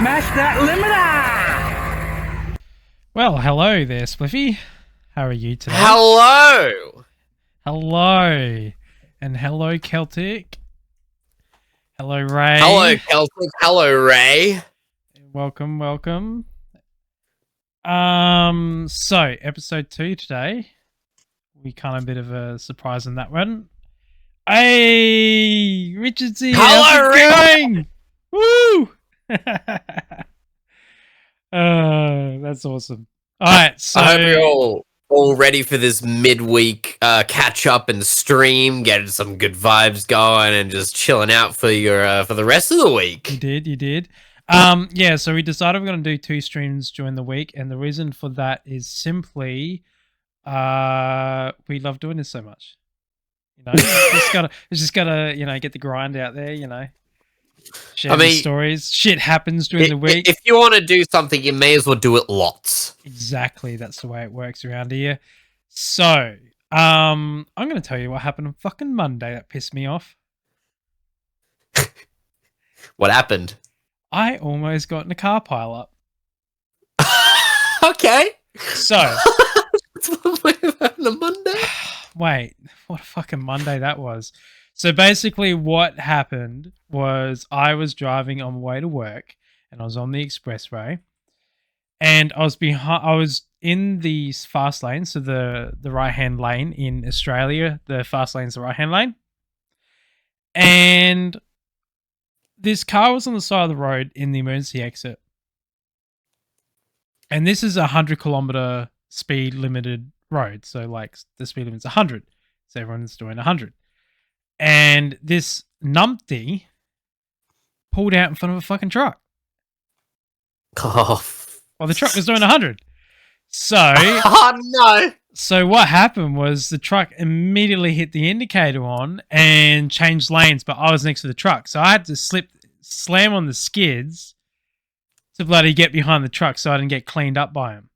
Smash that limiter! Well, hello there, Spliffy. How are you today? Hello! Hello. And hello, Celtic. Hello, Ray. Hello, Celtic. Hello, Ray. Welcome. So, episode 2 today. We kind of a bit of a surprise on that one. Hey, Richard's here. Hello, How's it going? Woo! That's awesome. All right, so I hope you're all ready for this midweek catch up and stream, getting some good vibes going, and just chilling out for your for the rest of the week. You did. Yeah, so we decided we're going to do 2 streams during the week, and the reason for that is simply we love doing this so much. You know, just gotta get the grind out there. Share the stories. Shit happens during the week. If you want to do something, you may as well do it lots. Exactly, that's the way it works around here. So, I'm going to tell you what happened on fucking Monday that pissed me off. What happened? I almost got in a car pileup. Okay. So, that's what happened on Monday. Wait, what a fucking Monday that was. So basically what happened was I was driving on my way to work and I was on the expressway and I was in the fast lane, so the right-hand lane in Australia, the fast lane is the right-hand lane. And this car was on the side of the road in the emergency exit. And this is a 100-kilometer speed limited road. So like the speed limit's 100. So everyone's doing 100. And this numpty pulled out in front of a fucking truck. Oh. Well, the truck was doing 100. So oh no. So what happened was the truck immediately hit the indicator on and changed lanes, but I was next to the truck. So I had to slam on the skids to bloody get behind the truck so I didn't get cleaned up by him.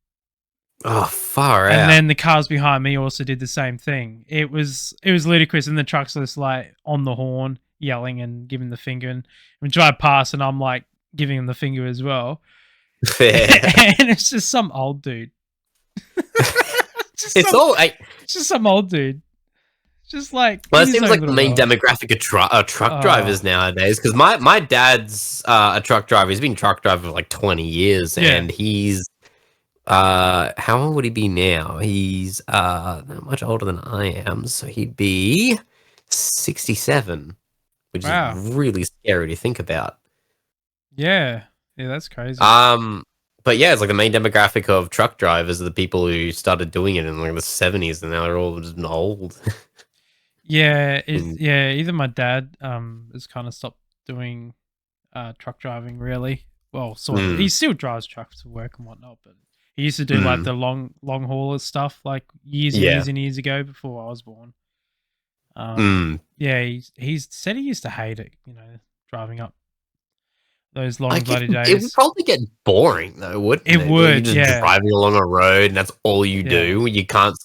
Oh, far out. And then the cars behind me also did the same thing. It was ludicrous, and the truck's just like on the horn, yelling and giving the finger. And we drive past, and I'm like giving him the finger as well. And it's just some old dude. It's just some old dude. Just like, well, it seems like the main demographic of truck drivers nowadays. Because my dad's a truck driver. He's been truck driver for like 20 years, and he's how old would he be now? He's not much older than I am, so he'd be 67, which is really scary to think about. Yeah, that's crazy. But yeah, it's like the main demographic of truck drivers are the people who started doing it in like the 70s, and now they're all just old. Either my dad has kind of stopped doing truck driving, really. Well, sort of. He still drives trucks to work and whatnot, but he used to do like the long haulers stuff like years and years ago before I was born. Yeah, he said he used to hate it, driving up those long bloody days. It would probably get boring though, wouldn't it? It would, You're just driving along a road and that's all you do. You can't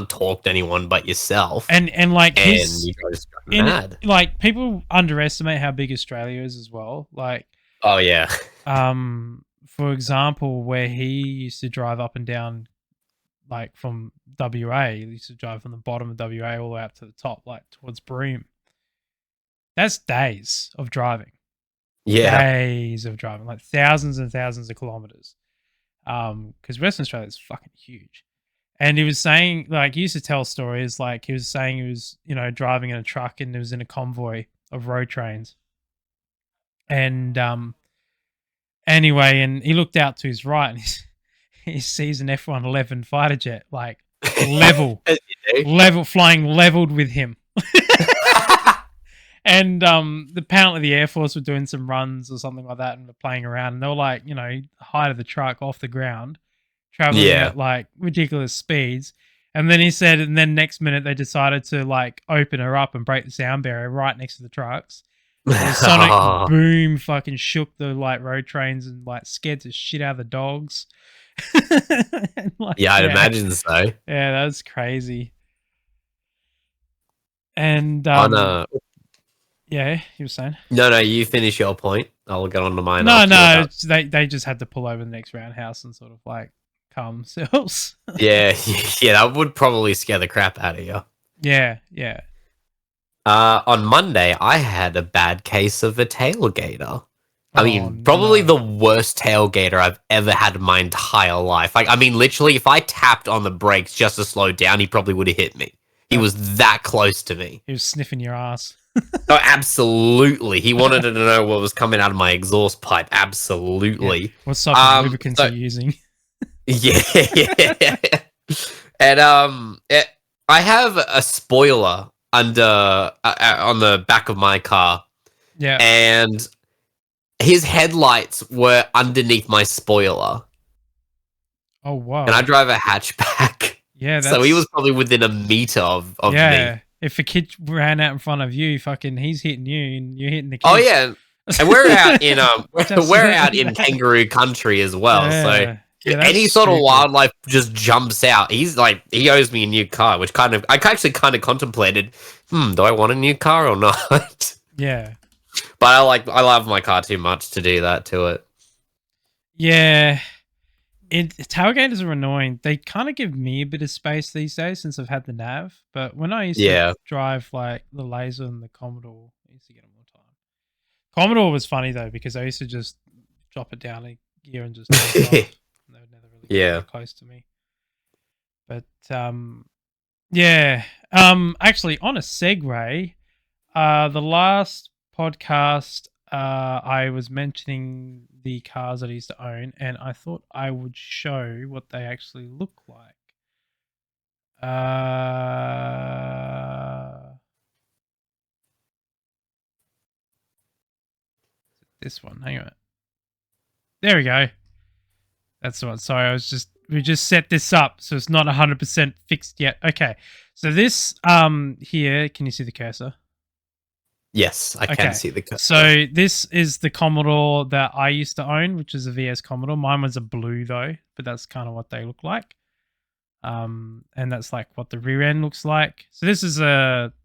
talk to anyone but yourself. And like you just mad. Like people underestimate how big Australia is as well. Like oh yeah. For example, where he used to drive up and down, like from WA, he used to drive from the bottom of WA all the way up to the top, like towards Broome. That's days of driving. Yeah. Days of driving, like thousands and thousands of kilometers. Because Western Australia is fucking huge. And he was saying, like, he used to tell stories, like he was saying he was, driving in a truck and he was in a convoy of road trains. And anyway, and he looked out to his right and he sees an F-111 fighter jet, like flying leveled with him. And apparently the Air Force were doing some runs or something like that and were playing around, and they were like, height of the truck off the ground, traveling at like ridiculous speeds. And then he said, and then next minute they decided to like open her up and break the sound barrier right next to the trucks. The sonic boom fucking shook the like road trains and like scared the shit out of the dogs. And, like, I'd imagine so. Yeah, that was crazy. And Yeah, you were saying. No, you finish your point. I'll get on to mine. No, after they just had to pull over the next roundhouse and sort of like calm themselves. Yeah, yeah, that would probably scare the crap out of you. Yeah. On Monday, I had a bad case of a tailgater. I mean, Oh, probably no. the worst tailgater I've ever had in my entire life. Like, I mean, literally, if I tapped on the brakes just to slow down, he probably would have hit me. He was that close to me. He was sniffing your ass. Oh, absolutely. He wanted to know what was coming out of my exhaust pipe. Absolutely. Yeah. What type of lubricants so- are you using? Yeah. And I have a spoiler under on the back of my car, Yeah. and his headlights were underneath my spoiler, Oh wow. and I drive a hatchback. Yeah, So he was probably within a meter of me. If a kid ran out in front of you, fucking, he's hitting you, and you're hitting the kid. Oh yeah, and we're out in we're out in kangaroo country as well. So any sort of wildlife just jumps out. He's like, he owes me a new car, which I actually kind of contemplated. Do I want a new car or not? Yeah, but I love my car too much to do that to it. Yeah. Tailgaters are annoying. They kind of give me a bit of space these days since I've had the nav. But when I used to drive like the Laser and the Commodore, I used to get them all the time. Commodore was funny though because I used to just drop it down a gear and just take it off. And they would never really get close to me. But actually on a segue, the last podcast I was mentioning the cars that I used to own, and I thought I would show what they actually look like. This one, hang on. There we go. That's the one. Sorry, we just set this up, so it's not 100% fixed yet. Okay, so this here, can you see the cursor? Yes, I can see the cursor. So this is the Commodore that I used to own, which is a VS Commodore. Mine was a blue though, but that's kind of what they look like. And that's like what the rear end looks like. So this is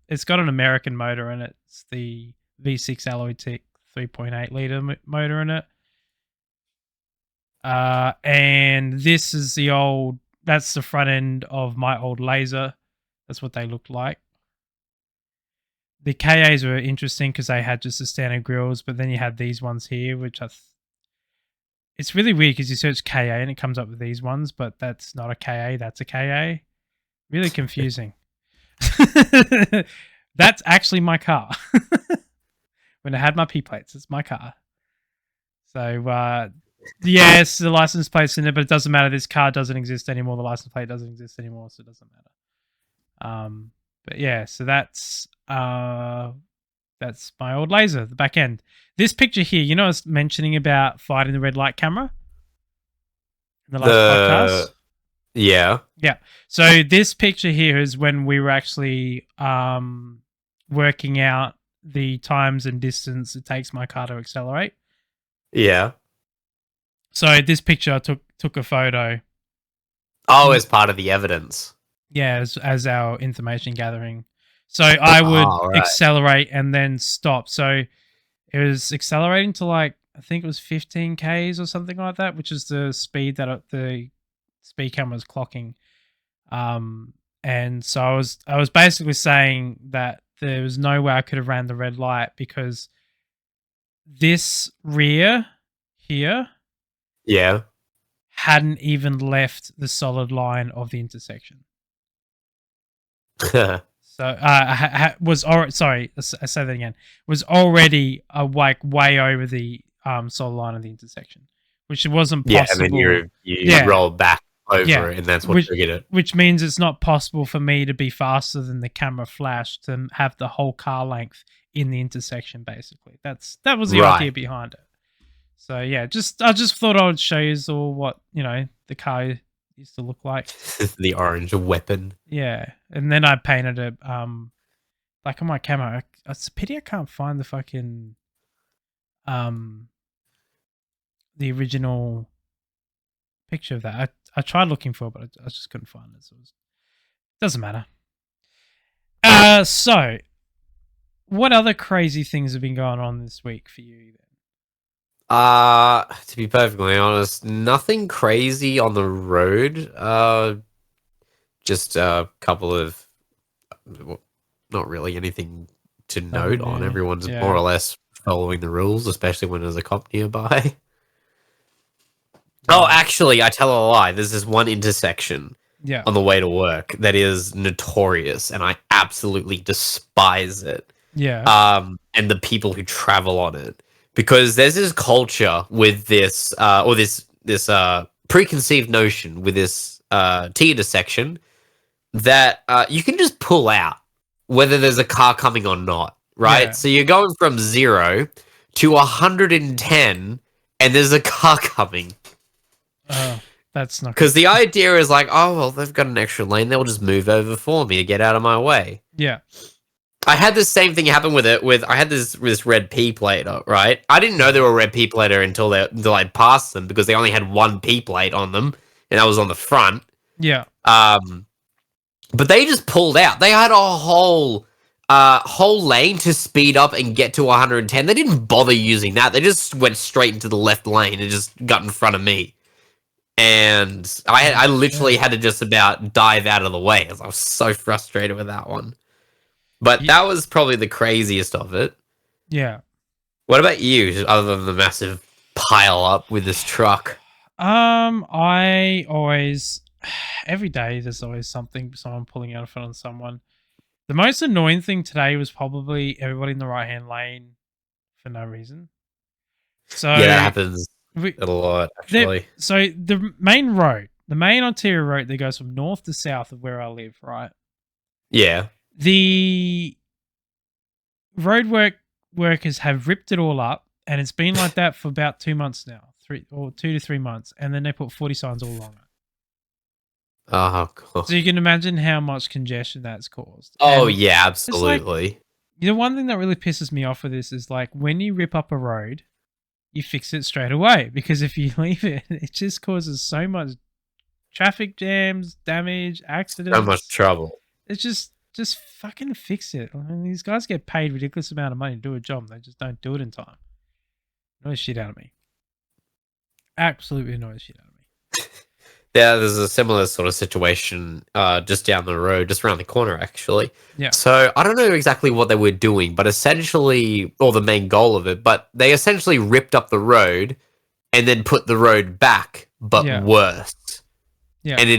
it's got an American motor in it. It's the V6 Alloy-Tech 3.8 liter motor in it. And this is that's the front end of my old Laser. That's what they looked like. The KAs were interesting because they had just the standard grills, but then you had these ones here, which it's really weird because you search KA and it comes up with these ones, but that's not a KA, that's a KA. Really confusing. That's actually my car. When I had my P plates, it's my car. So, yes, the license plate's in it, but it doesn't matter. This car doesn't exist anymore. The license plate doesn't exist anymore, so it doesn't matter. But yeah, so that's my old Laser, the back end. This picture here, you know, I was mentioning about fighting the red light camera in the last podcast. Yeah. So this picture here is when we were actually working out the times and distance it takes my car to accelerate. Yeah. So this picture I took a photo. Oh, as part of the evidence. Yeah, as our information gathering. So I would accelerate and then stop. So it was accelerating to like, I think it was 15 Ks or something like that, which is the speed that the speed camera was clocking. And so I was basically saying that there was no way I could have ran the red light because this rear here hadn't even left the solid line of the intersection. So I say that again. Was already like way over the solid line of the intersection, which wasn't possible. Yeah, and then you roll back over it, and that's what triggered it. Which means it's not possible for me to be faster than the camera flash to have the whole car length in the intersection. Basically, that was the idea behind it. So yeah, I just thought I would show you all what the car used to look like. The orange weapon. Yeah, and then I painted it like on my camera. It's a pity I can't find the fucking the original picture of that. I tried looking for it, but I just couldn't find it. So it doesn't matter. So what other crazy things have been going on this week for you? Then? To be perfectly honest, nothing crazy on the road. Just a couple of, well, not really anything to note on. Everyone's more or less following the rules, especially when there's a cop nearby. Oh, actually, I tell a lie. There's this one intersection on the way to work that is notorious, and I absolutely despise it. And the people who travel on it, because there's this culture with this, or this preconceived notion with this T intersection that you can just pull out whether there's a car coming or not, right? So you're going from 0 to 110, and there's a car coming. Oh, that's not because the idea is like, oh well, they've got an extra lane; they'll just move over for me to get out of my way. Yeah, I had the same thing happen with it. I had this red P plater, right? I didn't know they were red P plater until I passed them because they only had one P plate on them, and I was on the front. Yeah. But they just pulled out. They had a whole lane to speed up and get to 110. They didn't bother using that. They just went straight into the left lane and just got in front of me. And I literally had to just about dive out of the way as I was so frustrated with that one. But that was probably the craziest of it. Yeah. What about you, other than the massive pile up with this truck? I always, every day there's always someone pulling out in front of someone. The most annoying thing today was probably everybody in the right-hand lane for no reason. So yeah, that happens a lot, actually. So the main arterial road that goes from north to south of where I live, right? Yeah. The road workers have ripped it all up, and it's been like that for about 2 months now, 2 to 3 months, and then they put 40 signs all along it. Oh, God. So you can imagine how much congestion that's caused. Oh, yeah, absolutely. Like, the one thing that really pisses me off with this is like when you rip up a road, you fix it straight away, because if you leave it, it just causes so much traffic jams, damage, accidents. So much trouble. It's just fucking fix it. I mean, these guys get paid ridiculous amount of money to do a job. They just don't do it in time. Annoys shit out of me. Absolutely annoys shit out of me. Yeah, there's a similar sort of situation just down the road, just around the corner, actually. Yeah. So I don't know exactly what they were doing, but essentially, or the main goal of it, but they essentially ripped up the road and then put the road back, but worse. Yeah. And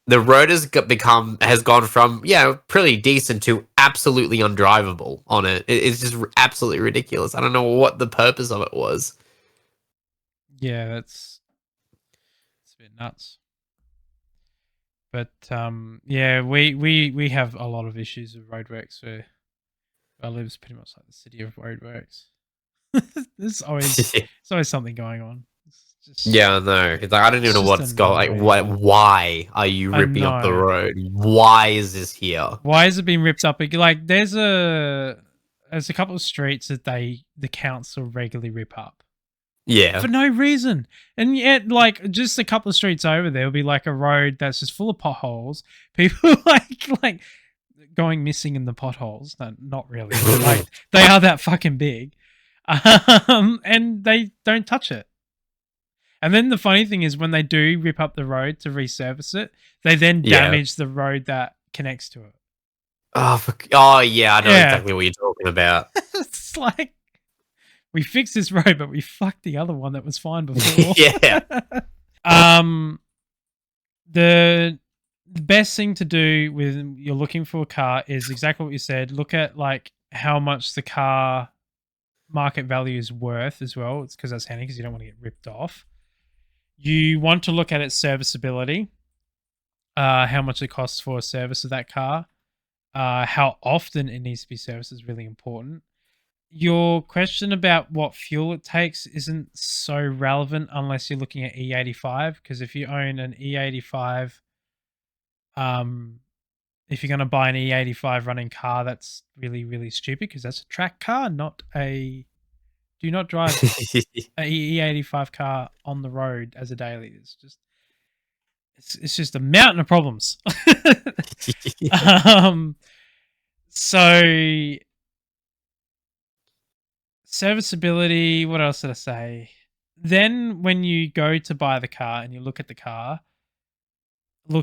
the road has gone from, pretty decent to absolutely undrivable on it. It's just absolutely ridiculous. I don't know what the purpose of it was. Yeah, it's a bit nuts. But we have a lot of issues with roadworks. Where I live is pretty much like the city of roadworks. There's always something going on. Yeah, I know. It's like I don't even know what's going. Like, why are you ripping up the road? Why is this here? Why has it been ripped up? Like, there's a couple of streets that the council regularly rip up. Yeah. For no reason. And yet, like, just a couple of streets over there will be like a road that's just full of potholes. People like going missing in the potholes. No, not really. But like, they are that fucking big. And they don't touch it. And then the funny thing is when they do rip up the road to resurface it, they then damage the road that connects to it. Oh yeah, I know exactly what you're talking about. It's like, we fixed this road, but we fucked the other one that was fine before. Yeah. The best thing to do when you're looking for a car is exactly what you said. Look at like how much the car market value is worth as well. It's because that's handy because you don't want to get ripped off. You want to look at its serviceability, how much it costs for a service of that car, how often it needs to be serviced is really important. Your question about what fuel it takes isn't so relevant unless you're looking at E85, because if you own an E85, if you're going to buy an E85 running car, that's really, really stupid because that's a track car, do not drive an E85 car on the road as a daily. It's just a mountain of problems. So Serviceability, what else did I say? Then when you go to buy the car and you look at the car,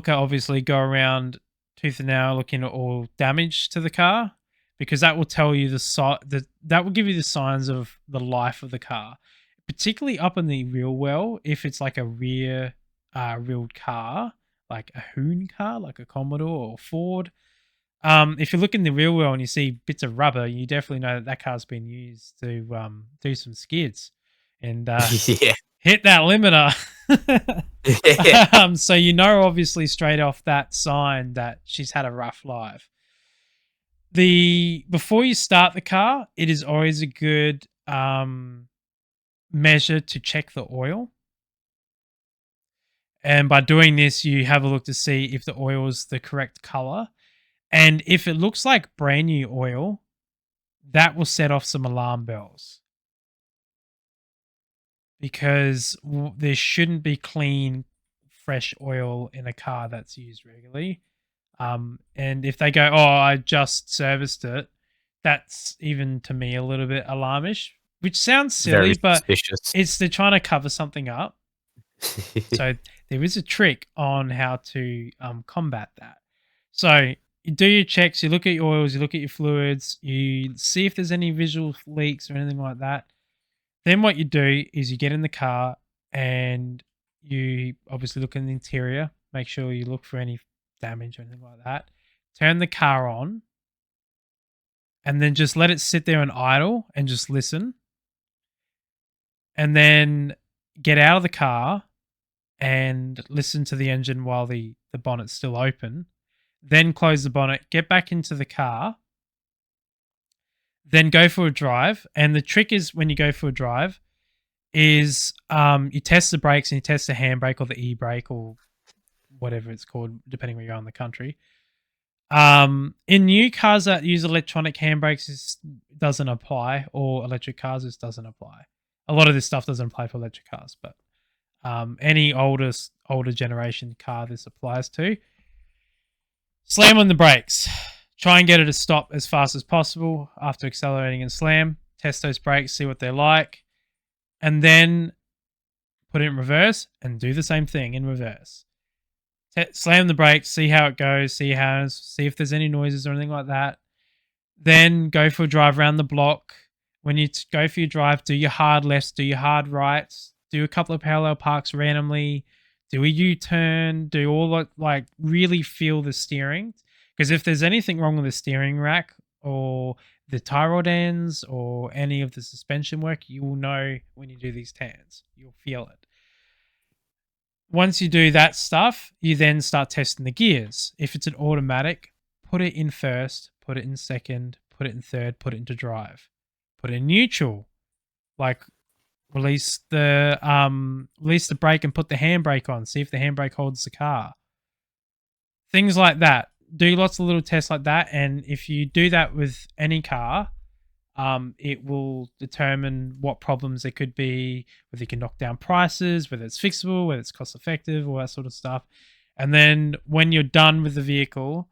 obviously go around tooth and nail looking at all damage to the car, because that will tell you that will give you the signs of the life of the car, particularly up in the rear well. If it's like a rear wheeled car, like a Hoon car, like a Commodore or Ford. If you look in the rear wheel and you see bits of rubber, you definitely know that car's been used to do some skids and Yeah. hit that limiter. Yeah. So you know, obviously, straight off that sign that she's had a rough life. Before you start the car, it is always a good measure to check the oil. And by doing this, you have a look to see if the oil is the correct color. And if it looks like brand new oil, that will set off some alarm bells. Because there shouldn't be clean, fresh oil in a car that's used regularly. And if they go, oh, I just serviced it, that's even to me a little bit alarmish, which sounds silly, but they're trying to cover something up. So there is a trick on how to combat that. So you do your checks, you look at your oils, you look at your fluids, you see if there's any visual leaks or anything like that. Then what you do is you get in the car and you obviously look in the interior, make sure you look for any damage or anything like that. Turn the car on and then just let it sit there and idle and just listen. And then get out of the car and listen to the engine while the bonnet's still open. Then close the bonnet, get back into the car, then go for a drive. And the trick is, when you go for a drive, is you test the brakes and you test the handbrake or the e-brake or whatever it's called, depending where you are in the country. In new cars that use electronic handbrakes, this doesn't apply, or electric cars, this doesn't apply. A lot of this stuff doesn't apply for electric cars, but any older generation car this applies to. Slam on the brakes. Try and get it to stop as fast as possible after accelerating and slam. Test those brakes, see what they're like. And then put it in reverse and do the same thing in reverse. Slam the brakes, see how it goes, see if there's any noises or anything like that. Then go for a drive around the block. When you go for your drive, do your hard lefts, do your hard rights, do a couple of parallel parks randomly, do a U-turn, do all like really feel the steering. Because if there's anything wrong with the steering rack or the tie rod ends or any of the suspension work, you will know when you do these turns. You'll feel it. Once you do that stuff, you then start testing the gears. If it's an automatic, put it in first, put it in second, put it in third, put it into drive. Put it in neutral. Like release the brake and put the handbrake on. See if the handbrake holds the car. Things like that. Do lots of little tests like that, and if you do that with any car, it will determine what problems there could be, whether you can knock down prices, whether it's fixable, whether it's cost effective, all that sort of stuff. And then when you're done with the vehicle,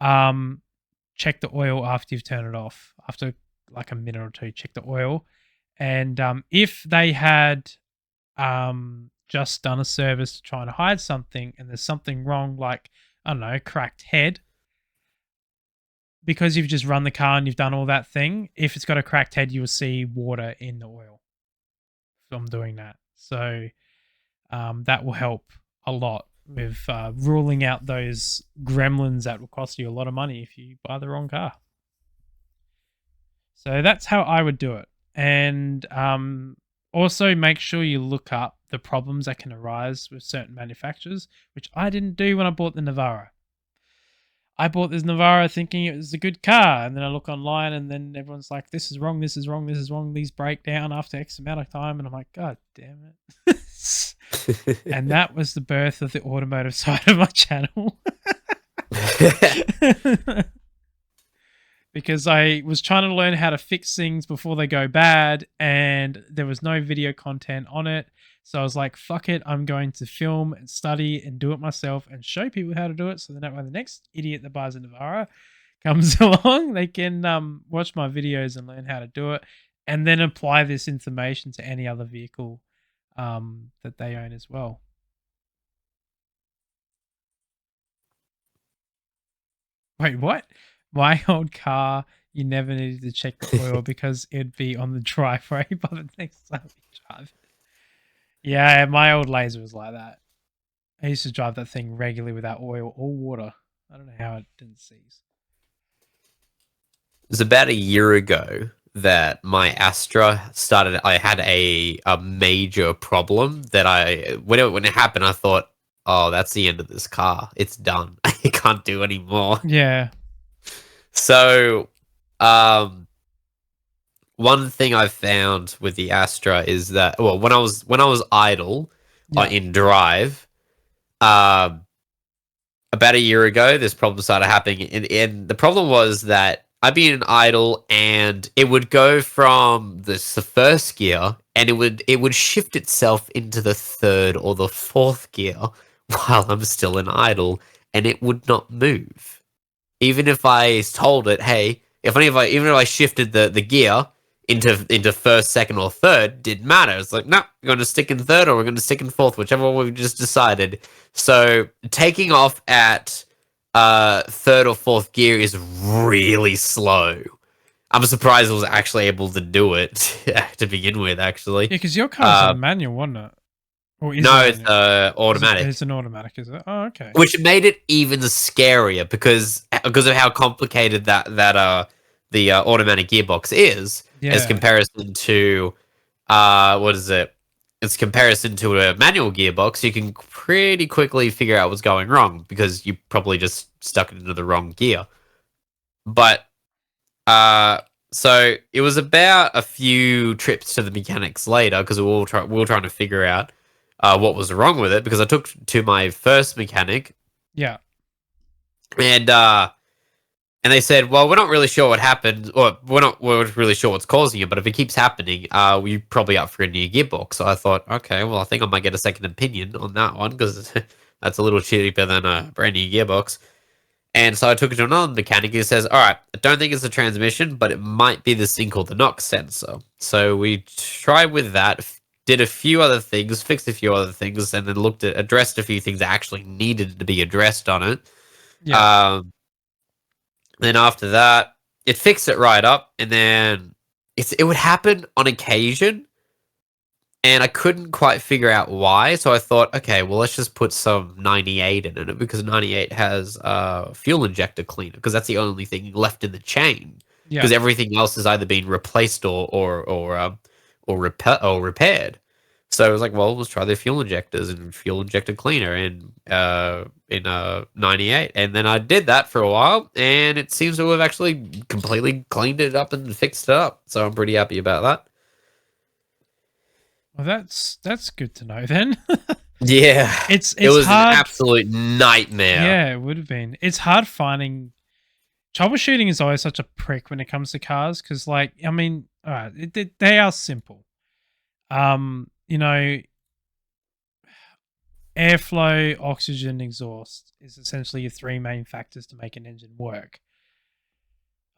check the oil after you've turned it off. After like a minute or two, check the oil. And if they had just done a service to try and hide something and there's something wrong, like, I don't know, cracked head, because you've just run the car and you've done all that thing, if it's got a cracked head, you will see water in the oil from doing that. So that will help a lot with ruling out those gremlins that will cost you a lot of money if you buy the wrong car. So that's how I would do it. And also make sure you look up the problems that can arise with certain manufacturers, which I didn't do when I bought the Navara. I bought this Navara thinking it was a good car, and then I look online and then everyone's like, this is wrong, this is wrong, this is wrong, these break down after X amount of time, and I'm like, God damn it. And that was the birth of the automotive side of my channel. Because I was trying to learn how to fix things before they go bad, and there was no video content on it. So I was like, fuck it, I'm going to film and study and do it myself and show people how to do it, so that when the next idiot that buys a Navara comes along, they can watch my videos and learn how to do it. and then apply this information to any other vehicle that they own as well. Wait, what? My old car, you never needed to check the oil because it'd be on the driveway by the next time you drive it. Yeah, my old Laser was like that. I used to drive that thing regularly without oil or water. I don't know how it didn't seize. It was about a year ago that my Astra started. I had a major problem that when it happened, I thought, oh, that's the end of this car. It's done. I can't do anymore. Yeah. So, one thing I've found with the Astra is that, well, when I was idle in drive, about a year ago, this problem started happening, and the problem was that I'd be in idle, and it would go from the first gear, and it would shift itself into the third or the fourth gear while I'm still in idle, and it would not move. Even if I told it, hey, even if I shifted the gear into first, second, or third, didn't matter. It's like, no, we're going to stick in third or we're going to stick in fourth, whichever one we just decided. So taking off at third or fourth gear is really slow. I'm surprised I was actually able to do it to begin with, actually. Yeah, because your car's a manual, wasn't it? Or is no, it it's automatic. It's an automatic, is it? Oh, okay. Which made it even scarier because of how complicated the automatic gearbox is, as comparison to what is it? It's comparison to a manual gearbox. You can pretty quickly figure out what's going wrong because you probably just stuck it into the wrong gear. But so it was about a few trips to the mechanics later because we were trying to figure out what was wrong with it, because I took to my first mechanic. Yeah. And they said, well, we're not really sure what happened, or we're really sure what's causing it, but if it keeps happening, we're probably up for a new gearbox. So I thought, okay, well, I think I might get a second opinion on that one, because that's a little cheaper than a brand new gearbox. And so I took it to another mechanic who says, all right, I don't think it's the transmission, but it might be this thing called the NOx sensor. So we tried with that, did a few other things, fixed a few other things, and then addressed a few things that actually needed to be addressed on it. Yeah. Then after that, it fixed it right up, and then it would happen on occasion, and I couldn't quite figure out why. So I thought, okay, well, let's just put some 98 in it, because 98 has fuel injector cleaner, because that's the only thing left in the chain. Because everything else has either been replaced or repaired. So I was like, well, let's try the fuel injectors and fuel injector cleaner in 98. And then I did that for a while, and it seems to have actually completely cleaned it up and fixed it up. So I'm pretty happy about that. Well, that's good to know then. Yeah. It was hard. An absolute nightmare. Yeah, it would have been. It's hard finding. Troubleshooting is always such a prick when it comes to cars, because, like, I mean, all right, they are simple. You know, airflow, oxygen, exhaust is essentially your three main factors to make an engine work.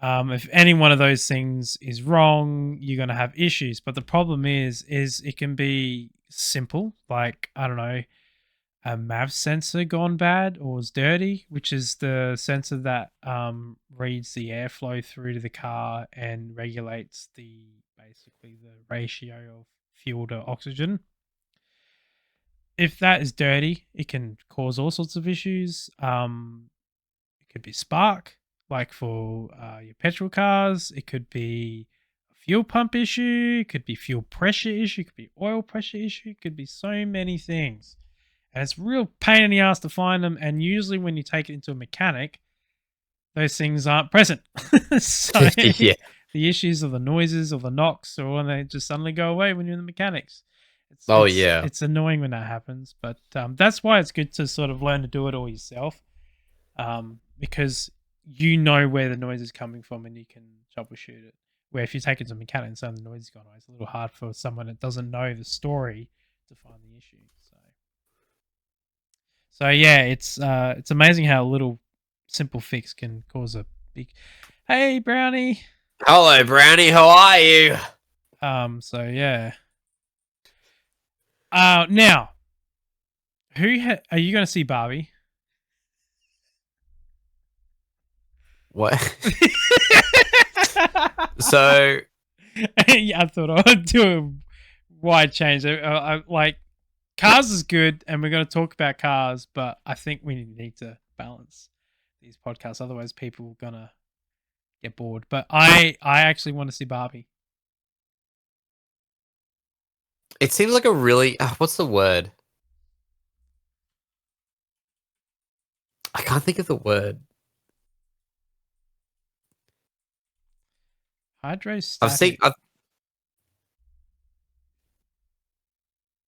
If any one of those things is wrong, you're going to have issues. But the problem is it can be simple, like, I don't know, a MAV sensor gone bad or is dirty, which is the sensor that reads the airflow through to the car and regulates basically the ratio of fuel to oxygen. If that is dirty, it can cause all sorts of issues. It could be spark, like for your petrol cars. It could be a fuel pump issue. It could be fuel pressure issue. It could be oil pressure issue. It could be so many things. And it's a real pain in the ass to find them. And usually when you take it into a mechanic, those things aren't present. So the issues of the noises or the knocks, or when they just suddenly go away when you're in the mechanics. It's annoying when that happens. But that's why it's good to sort of learn to do it all yourself. Because you know where the noise is coming from and you can troubleshoot it. Where if you take it to a mechanic and the noise is gone away, it's a little hard for someone that doesn't know the story to find the issue. So yeah, it's amazing how a little simple fix can cause a big. Hey, Brownie. Hello, Brownie. How are you? So yeah. Now, are you going to see Barbie? What? So Yeah, I thought I would do a wide change. I like Cars is good, and we're going to talk about cars, but I think we need to balance these podcasts. Otherwise, people are gonna get bored. But I actually want to see Barbie. it seems like a really what's the word? I can't think of the word. I've seen Hydrostatic. I've,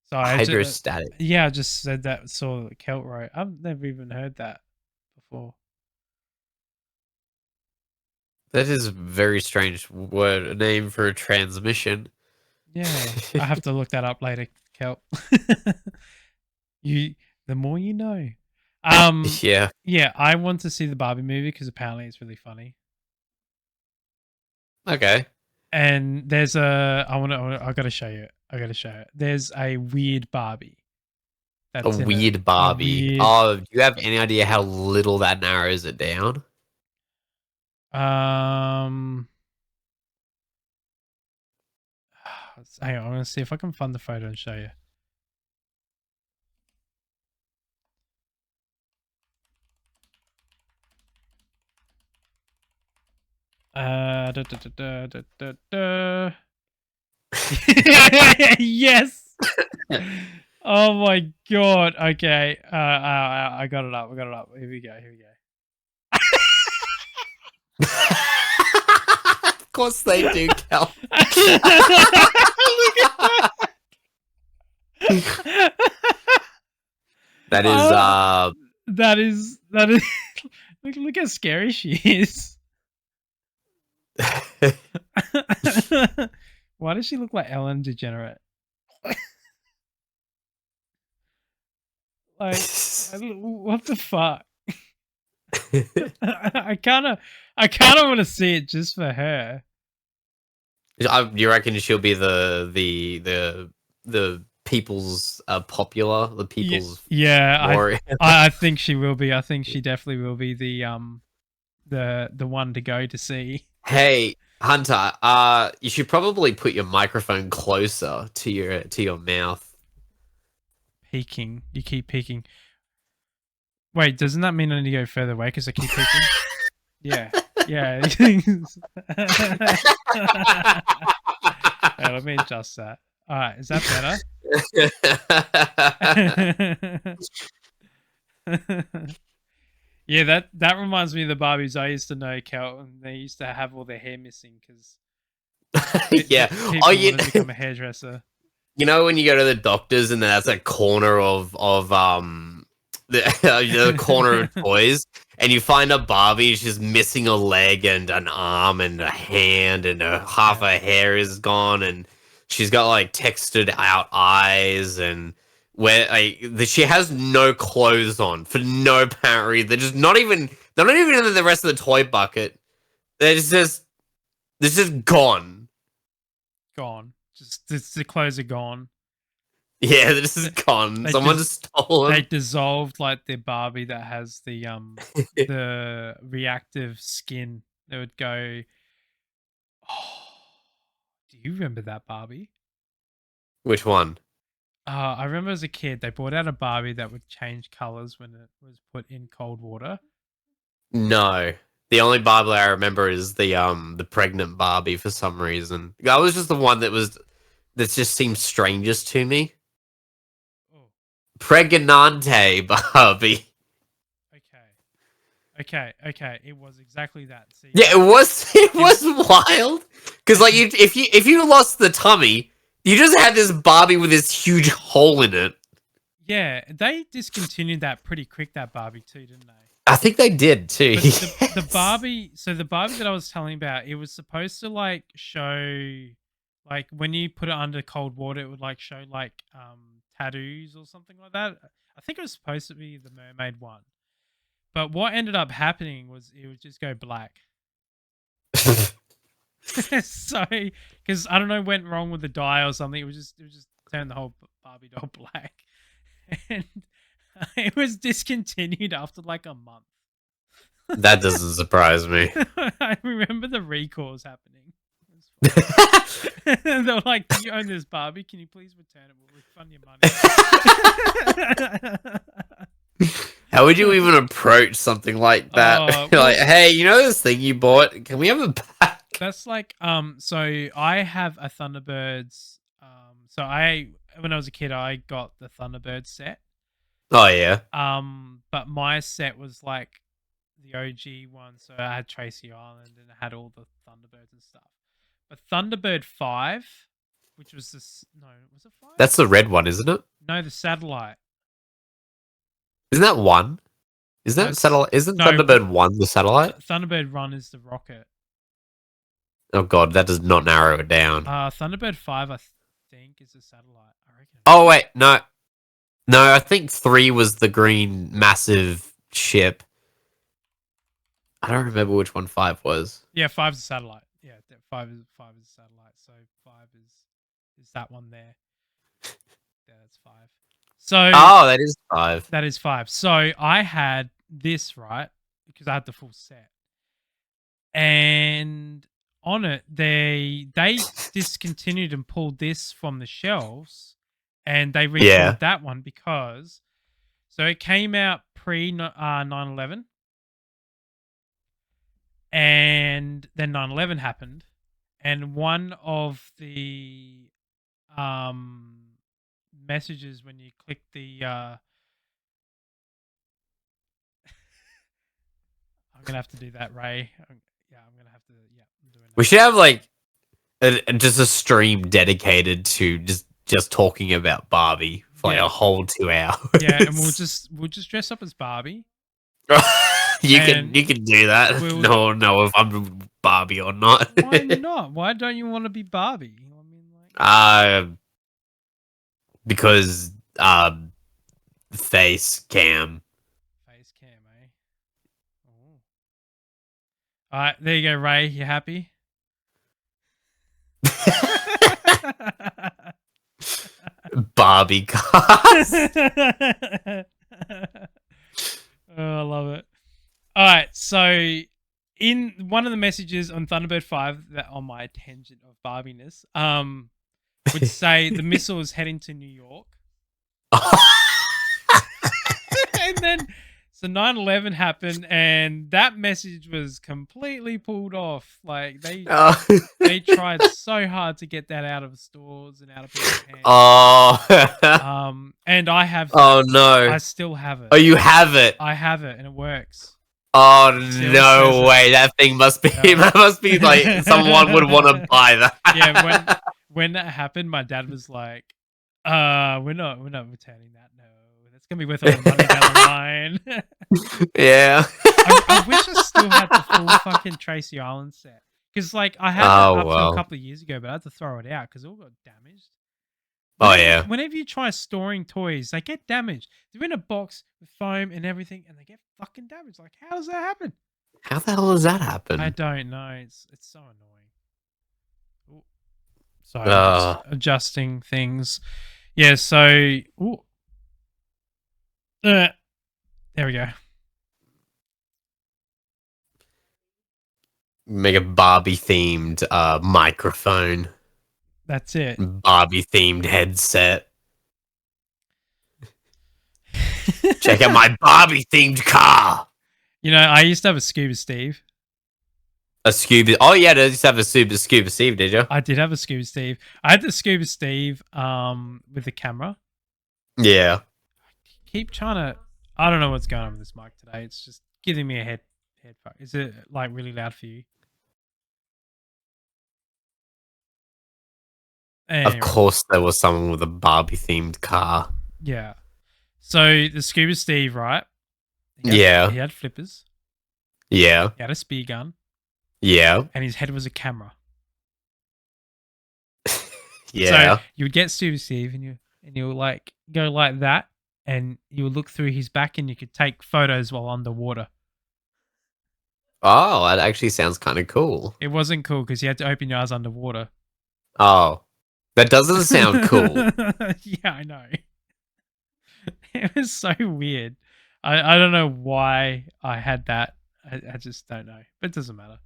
Sorry, hydrostatic. yeah, I just said that. Saw the Kelt wrote. I've never even heard that before. That is a very strange word, a name for a transmission. Yeah, I have to look that up later, Kelt. you, the more you know. Yeah. Yeah, I want to see the Barbie movie because apparently it's really funny. Okay. And there's I gotta show you. I gotta show you. There's a weird Barbie A that's in it. weird A Barbie. weird. Oh, do you have any idea how little that narrows it down? Um. Hang on, I'm gonna see if I can find the photo and show you. Da, da, da, da, da, da. Yes. Oh my god. Okay. I got it up. I got it up. Here we go. Here we go. Of course they do, Cal. Look at That is that is look how scary she is. Why does she look like Ellen DeGenerate? Like, what the fuck? I kind of want to see it just for her. You reckon she'll be the people's popular, the people's Yeah, warrior? I think she will be. I think she definitely will be the one to go to see. Hey, Hunter, you should probably put your microphone closer to your mouth. Peeking. You keep peeking. Wait, doesn't that mean I need to go further away because I keep peeking? Yeah. Yeah. Let me adjust that. All right, is that better? Yeah, that reminds me of the Barbies I used to know, Kel, and they used to have all their hair missing because Yeah. people Oh, wanted to become a hairdresser. you know when you go to the doctors and there's a corner of the corner of toys, and you find a Barbie, she's missing a leg and an arm and a hand, and half her hair is gone, and she's got like textured out eyes, and she has no clothes on for no apparent reason. They're not even in the rest of the toy bucket. They're just gone. Gone. Just the clothes are gone. Yeah, this is gone. Someone just stole them. They dissolved like the Barbie that has the the reactive skin that would go. Oh, do you remember that Barbie? Which one? I remember as a kid they brought out a Barbie that would change colors when it was put in cold water. No. The only Barbie I remember is the pregnant Barbie for some reason. That was just the one that just seemed strangest to me. Oh. Pregnante Barbie. Okay. It was exactly that. See, Yeah, it was wild. Because like if you lost the tummy, you just had this Barbie with this huge hole in it. Yeah, they discontinued that pretty quick, that Barbie too, didn't they? I think they did too. But Yes. the Barbie, so the Barbie that I was telling about, it was supposed to like show, like when you put it under cold water, it would like show like tattoos or something like that. I think it was supposed to be the mermaid one, but what ended up happening was it would just go black. So, because I don't know, went wrong with the dye or something. It was just turned the whole Barbie doll black, and it was discontinued after like a month. That doesn't surprise me. I remember the recalls happening. They were like, "Do you own this Barbie? Can you please return it? We'll refund your money." How would you even approach something like that? Like, hey, you know this thing you bought? Can we have it back? That's like, so I have a Thunderbirds. So when I was a kid, I got the Thunderbird set. Oh yeah. But my set was like the OG one, so I had Tracy Island and I had all the Thunderbirds and stuff. But Thunderbird 5, which was was it 5? That's the red one, isn't it? No, the satellite. Isn't that one? Isn't that satellite? Isn't Thunderbird 1 the satellite? Thunderbird 1 is the rocket. Oh god, that does not narrow it down. Thunderbird 5, I think, is the satellite. I reckon. Oh wait, no, I think 3 was the green massive ship. I don't remember which one 5 was. Yeah, 5's a satellite. Yeah, 5 is a satellite. So 5 is that one there. Yeah, that's 5. So that is 5. That is 5. So I had this, right, because I had the full set, and on it they discontinued and pulled this from the shelves, and they recalled that one because so it came out pre 9/11. And then 9/11 happened, and one of the messages when you click the I'm gonna have to do that, Ray. I'm gonna have to. Yeah, I'm doing that. We should have like just a stream dedicated to just talking about Barbie for like a whole 2 hours. Yeah, and we'll just dress up as Barbie. You can do that. No, if I'm Barbie or not. Why not? Why don't you want to be Barbie? I mean, like, because face cam. Face cam, eh? Oh. All right, there you go, Ray. You happy? Barbie cast. Oh, I love it. All right, so in one of the messages on Thunderbird 5 that on my tangent of Barbiness, would say the missile is heading to New York. And then so 9/11 happened, and that message was completely pulled off. Like they tried so hard to get that out of stores and out of people's hands. And I have. Oh no! I still have it. Oh, you have it. I have it, and it works. Oh no way! That thing must be. That must be like someone would want to buy that. Yeah, when that happened, my dad was like, we're not returning that. No, that's gonna be worth all the money down the line." Yeah. I wish I still had the full fucking Tracy Island set, because like I had it up to a couple of years ago, but I had to throw it out because it all got damaged. Whenever you try storing toys, they get damaged. They're in a box with foam and everything, and they get fucking damaged. Like, how does that happen? How the hell does that happen? I don't know. It's so annoying. Ooh. Sorry, just adjusting things. Yeah, so there we go. Make a Barbie themed microphone. That's it. Barbie themed headset. Check out my Barbie themed car. You know, I used to have a Scuba Steve. A Scuba? Oh yeah, I used to have a Scuba Steve. Did you? I did have a Scuba Steve. I had the Scuba Steve with the camera. Yeah. I keep trying to. I don't know what's going on with this mic today. It's just giving me a head fuck. Is it like really loud for you? Anyway. Of course, there was someone with a Barbie themed car. Yeah. So the Scuba Steve, right? He had flippers. Yeah. He had a spear gun. Yeah. And his head was a camera. Yeah. So you would get Scuba Steve and you would like go like that, and you would look through his back and you could take photos while underwater. Oh, that actually sounds kind of cool. It wasn't cool because you had to open your eyes underwater. Oh, that doesn't sound cool. Yeah, I know. It was so weird. I don't know why I had that. I just don't know. But it doesn't matter.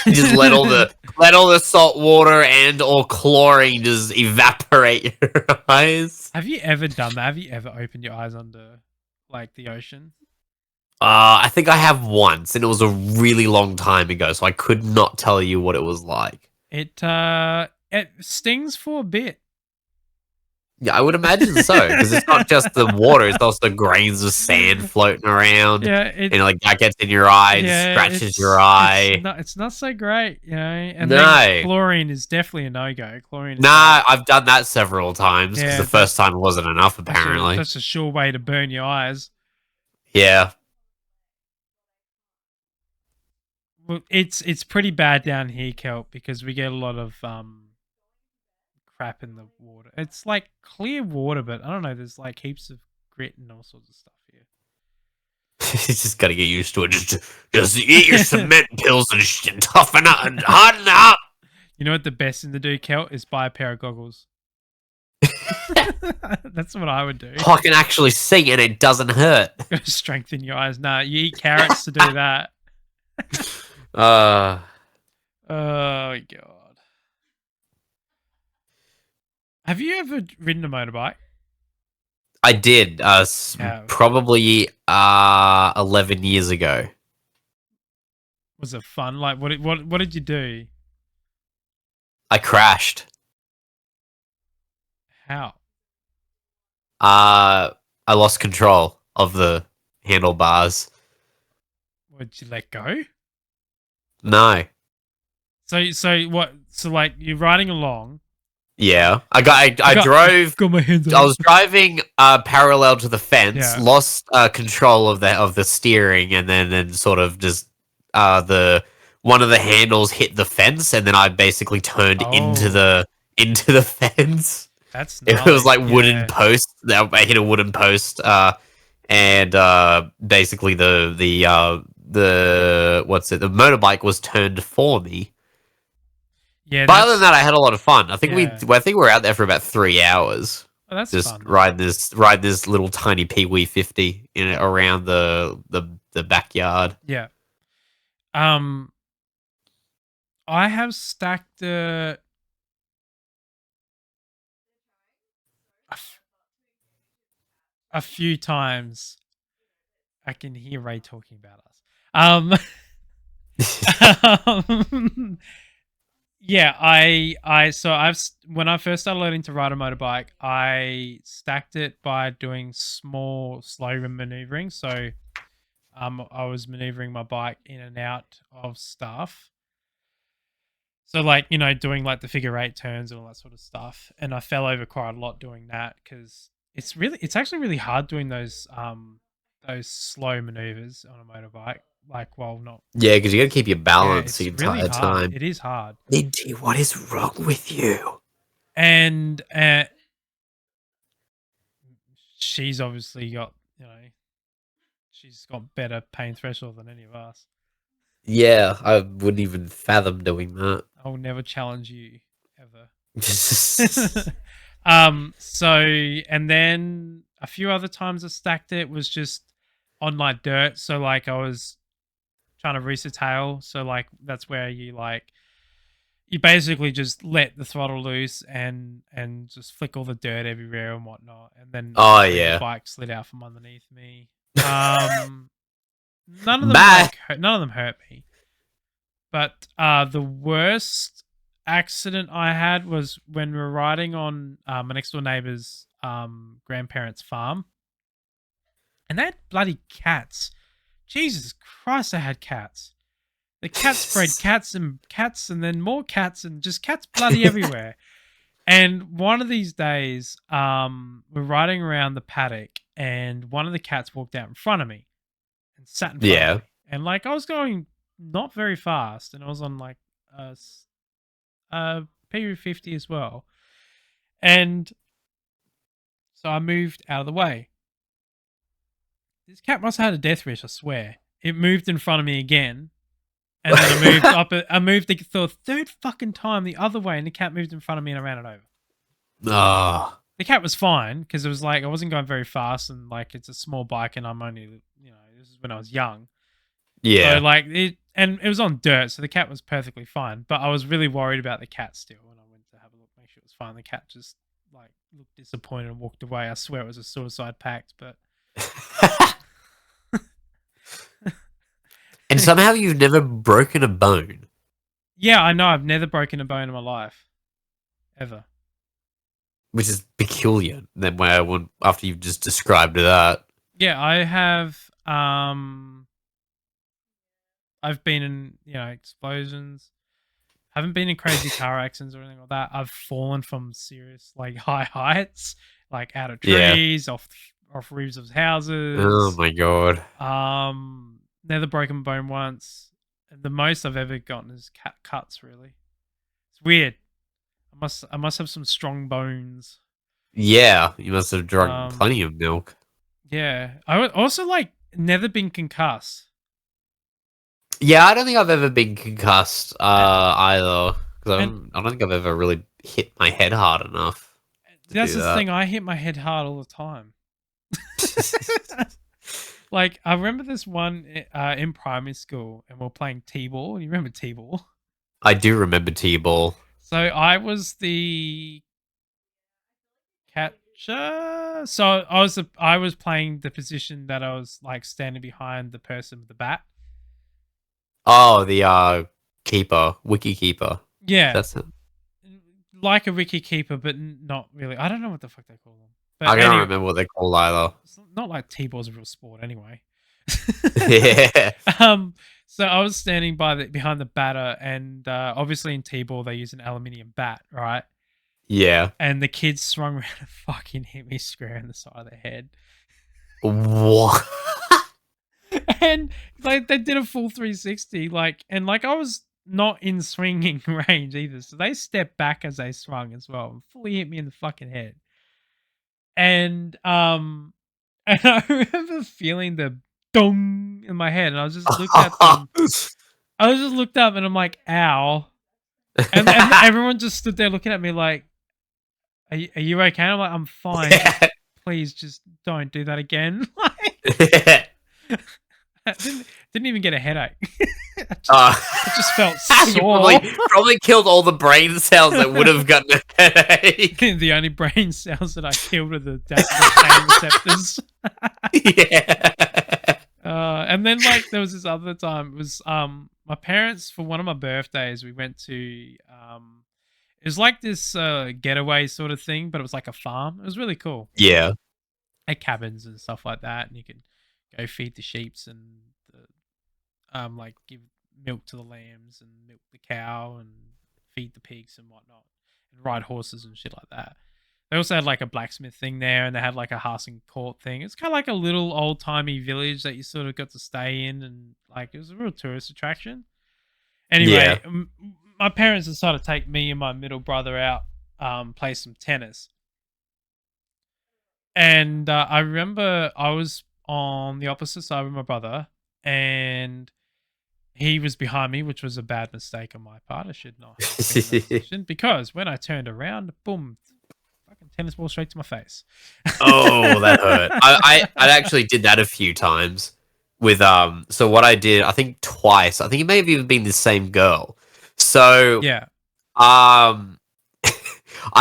Just let all the salt water and or chlorine just evaporate your eyes. Have you ever done that? Have you ever opened your eyes under like the ocean? I think I have once, and it was a really long time ago, so I could not tell you what it was like. It stings for a bit. Yeah, I would imagine so, because it's not just the water; it's also grains of sand floating around. Yeah, and like that gets in your eye, and scratches your eye. It's not so great, you know. And No. then chlorine is definitely a no go. Chlorine. Is Nah, I've done that several times because Yeah, the first time wasn't enough. that's Apparently, that's a sure way to burn your eyes. yeah. Well, it's pretty bad down here, Kelp, because we get a lot of crap in the water. It's like clear water, but I don't know. There's like heaps of grit and all sorts of stuff here. You just got to get used to it. Just eat your cement pills and toughen up and harden up. You know what the best thing to do, Kelp, is buy a pair of goggles. That's what I would do. I can actually see and it doesn't hurt. Gotta strengthen your eyes. Nah, you eat carrots to do that. Uh, Oh god. Have you ever ridden a motorbike? I did. Yeah. Probably 11 years ago. Was it fun? Like, what did you do? I crashed. How? I lost control of the handlebars. Did you let go? No. So what? So like you're riding along. Yeah, I drove. Got my hands I was driving parallel to the fence, Yeah. lost control of the steering, and then sort of just the one of the handles hit the fence, and then I basically turned into the fence. That's It was like wooden yeah. post. I hit a wooden post, and basically the motorbike was turned for me. Yeah, But other than that, I had a lot of fun. I think Yeah. we were out there for about 3 hours. Oh, that's Just fun. ride this little tiny Pee-wee 50 around the backyard. Yeah. I have stacked a few times. I can hear Ray talking about us. Yeah, when I first started learning to ride a motorbike, I stacked it by doing small, slow maneuvering. So, I was maneuvering my bike in and out of stuff. So, like, you know, doing like the figure eight turns and all that sort of stuff. And I fell over quite a lot doing that because it's actually really hard doing those slow maneuvers on a motorbike. Like, well, not. Yeah, because you got to keep your Yeah, balance it's the really entire hard. time. It is hard. Minty, what is wrong with you? And she's obviously got, you know, she's got better pain threshold than any of us. Yeah, I wouldn't even fathom doing that. I will never challenge you ever. So So, and then a few other times I stacked it was just on like dirt. So like I was trying to race a tail. So like that's where you basically just let the throttle loose and just flick all the dirt everywhere and whatnot. And then the bike slid out from underneath me. None of them hurt me. But the worst accident I had was when we were riding on my next door neighbor's grandparents' farm. And they had bloody cats. Jesus Christ, they had cats. The cats bred cats and then more cats and just cats bloody everywhere. And one of these days, we're riding around the paddock and one of the cats walked out in front of me and sat in front of me. And like I was going not very fast and I was on like a PU50 as well. And So I moved out of the way. This cat must have had a death wish, I swear. It moved in front of me again. And then I moved up. I moved the third fucking time the other way, and the cat moved in front of me, and I ran it over. Ah. The cat was fine because it was like I wasn't going very fast, and like it's a small bike, and I'm only this is when I was young. Yeah. So like it was on dirt, so the cat was perfectly fine. But I was really worried about the cat still, when I went to have a look, make sure it was fine. The cat just like looked disappointed and walked away. I swear it was a suicide pact, but. And somehow you've never broken a bone. Yeah, I know. I've never broken a bone in my life, ever. Which is peculiar. Then way I would, after you've just described that. Yeah, I have. I've been in explosions. Haven't been in crazy car accidents or anything like that. I've fallen from serious like high heights, like out of trees, off roofs of houses. Oh my god. Never broken bone once. And the most I've ever gotten is cat cuts. Really, it's weird. I must have some strong bones. Yeah, you must have drunk plenty of milk. Yeah, I would also like never been concussed. Yeah, I don't think I've ever been concussed either. Because I don't think I've ever really hit my head hard enough. That's the thing. I hit my head hard all the time. Like, I remember this one in primary school, and we're playing T-ball. You remember T-ball? I do remember T-ball. So I was the catcher. So I was playing the position that I was like standing behind the person with the bat. Oh, the keeper, wiki keeper. Yeah, That's it. Like a wiki keeper, but not really. I don't know what the fuck they call them. But I can't remember what they're called either. It's not like T-ball's a real sport anyway. Yeah. So I was standing behind the batter, and obviously in T-ball they use an aluminium bat, right? Yeah. And the kids swung around and fucking hit me square in the side of the head. What? And like they did a full 360, and I was not in swinging range either, so they stepped back as they swung as well and fully hit me in the fucking head. And and I remember feeling the dong in my head, and I just looked at them. I was just looked up, and I'm like, "Ow!" And everyone just stood there looking at me like, "Are you okay?" And I'm like, "I'm fine. Please, just don't do that again." I didn't even get a headache. I just felt sore. Probably killed all the brain cells that would have gotten a headache. The only brain cells that I killed are the pain receptors. Yeah. And then there was this other time. It was my parents, for one of my birthdays, we went to it was like this getaway sort of thing, but it was like a farm. It was really cool. Yeah. Had cabins and stuff like that, and you could go feed the sheeps and give milk to the lambs and milk the cow and feed the pigs and whatnot, and ride horses and shit like that. They also had like a blacksmith thing there, and they had like a house and court thing. It's kind of like a little old timey village that you sort of got to stay in, and like it was a real tourist attraction. Anyway, my parents decided to take me and my middle brother out, play some tennis. And I remember I was on the opposite side with my brother, and he was behind me, which was a bad mistake on my part. I should not have been in that position, because when I turned around, boom, fucking tennis ball straight to my face. Oh, that hurt. I actually did that a few times with so what I did, I think twice. I think it may have even been the same girl. So yeah. I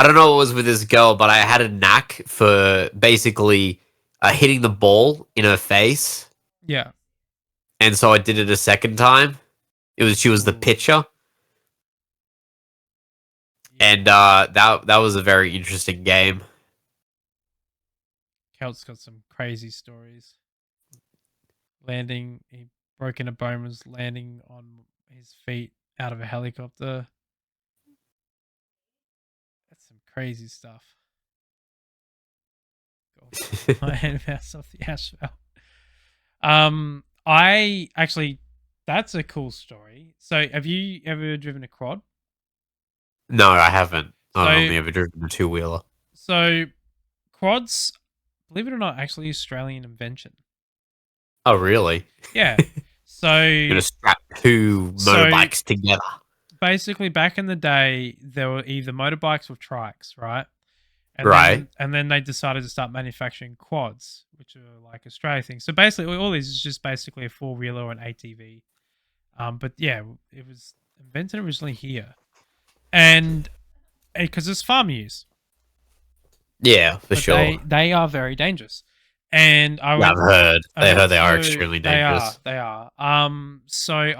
don't know what was with this girl, but I had a knack for basically hitting the ball in her face. Yeah. And so I did it a second time. She was the pitcher. Yeah. And that was a very interesting game. Kelt's got some crazy stories. He broken a bone, was landing on his feet out of a helicopter. That's some crazy stuff. My head bounced off the asphalt. I actually, that's a cool story. So, have you ever driven a quad? No, I haven't. I've only ever driven a two-wheeler. So, quads, believe it or not, actually Australian invention. Oh, really? Yeah. So You're gonna strap two motorbikes together. basically, back in the day, there were either motorbikes or trikes, right? Right. And then they decided to start manufacturing quads, which are like Australia things. So basically, all this is just basically a 4-wheeler or an ATV. But yeah, it was invented originally here, and because it's farm use, Yeah, for but sure. they are very dangerous. And Yeah, I've heard. I went They are to extremely dangerous. they are. So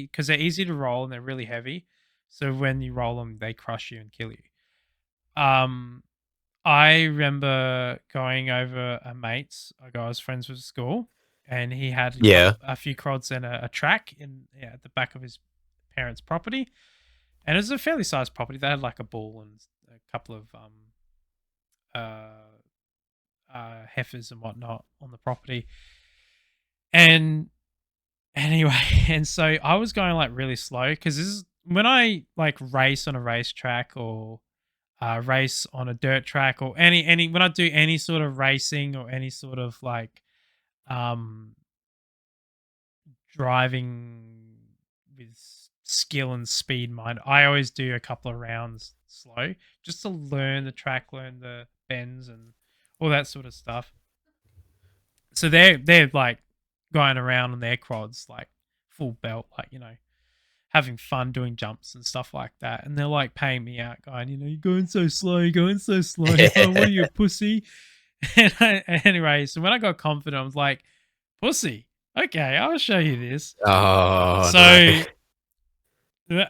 because they're easy to roll and they're really heavy, so when you roll them, they crush you and kill you. I remember going over a mate's. I was friends with school, and he had Yeah. a few quads and a track at the back of his parents' property, and it was a fairly sized property. They had like a bull and a couple of heifers and whatnot on the property, and anyway, and so I was going like really slow because this is when I like race on a racetrack or race on a dirt track or any when I do any sort of racing or any sort of like um driving with skill and speed mind, I always do a couple of rounds slow just to learn the track, learn the bends and all that sort of stuff. So they're like going around on their quads like full belt, like having fun doing jumps and stuff like that. And they're like paying me out, going, you're going so slow, you're going so slow. Oh, what are you, a pussy? Anyway, so when I got confident, I was like, pussy, okay, I'll show you this. Oh, so no.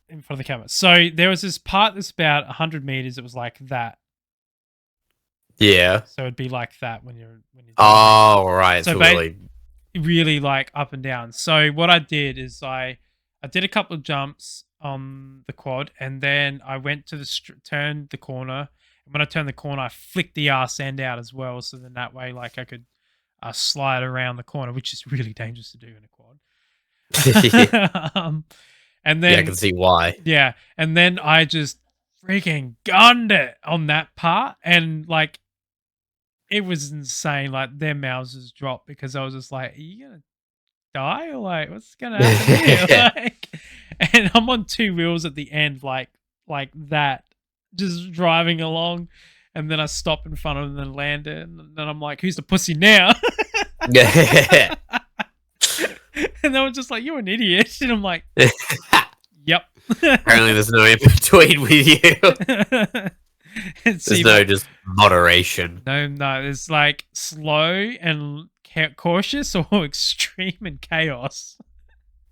in front of the camera. So there was this part that's about 100 meters. It was like that. Yeah. So it'd be like that when you're Oh, right. So really like up and down. So what I did is I did a couple of jumps on the quad, and then I went to turned the corner. And when I turned the corner, I flicked the arse end out as well. So then that way, like I could slide around the corner, which is really dangerous to do in a quad. And then yeah, I can see why. Yeah, and then I just freaking gunned it on that part, and like it was insane. Like their mouths just dropped because I was just like, "Are you gonna die or like what's gonna happen here?" Like, and I'm on 2 wheels at the end, like that, just driving along, and then I stop in front of them and land it, and then I'm like, "Who's the pussy now?" Yeah. And they were just like, "You're an idiot," and I'm like, "Yep." Apparently, there's no in between with you. There's no just moderation. No, it's like slow and cautious or extreme and chaos.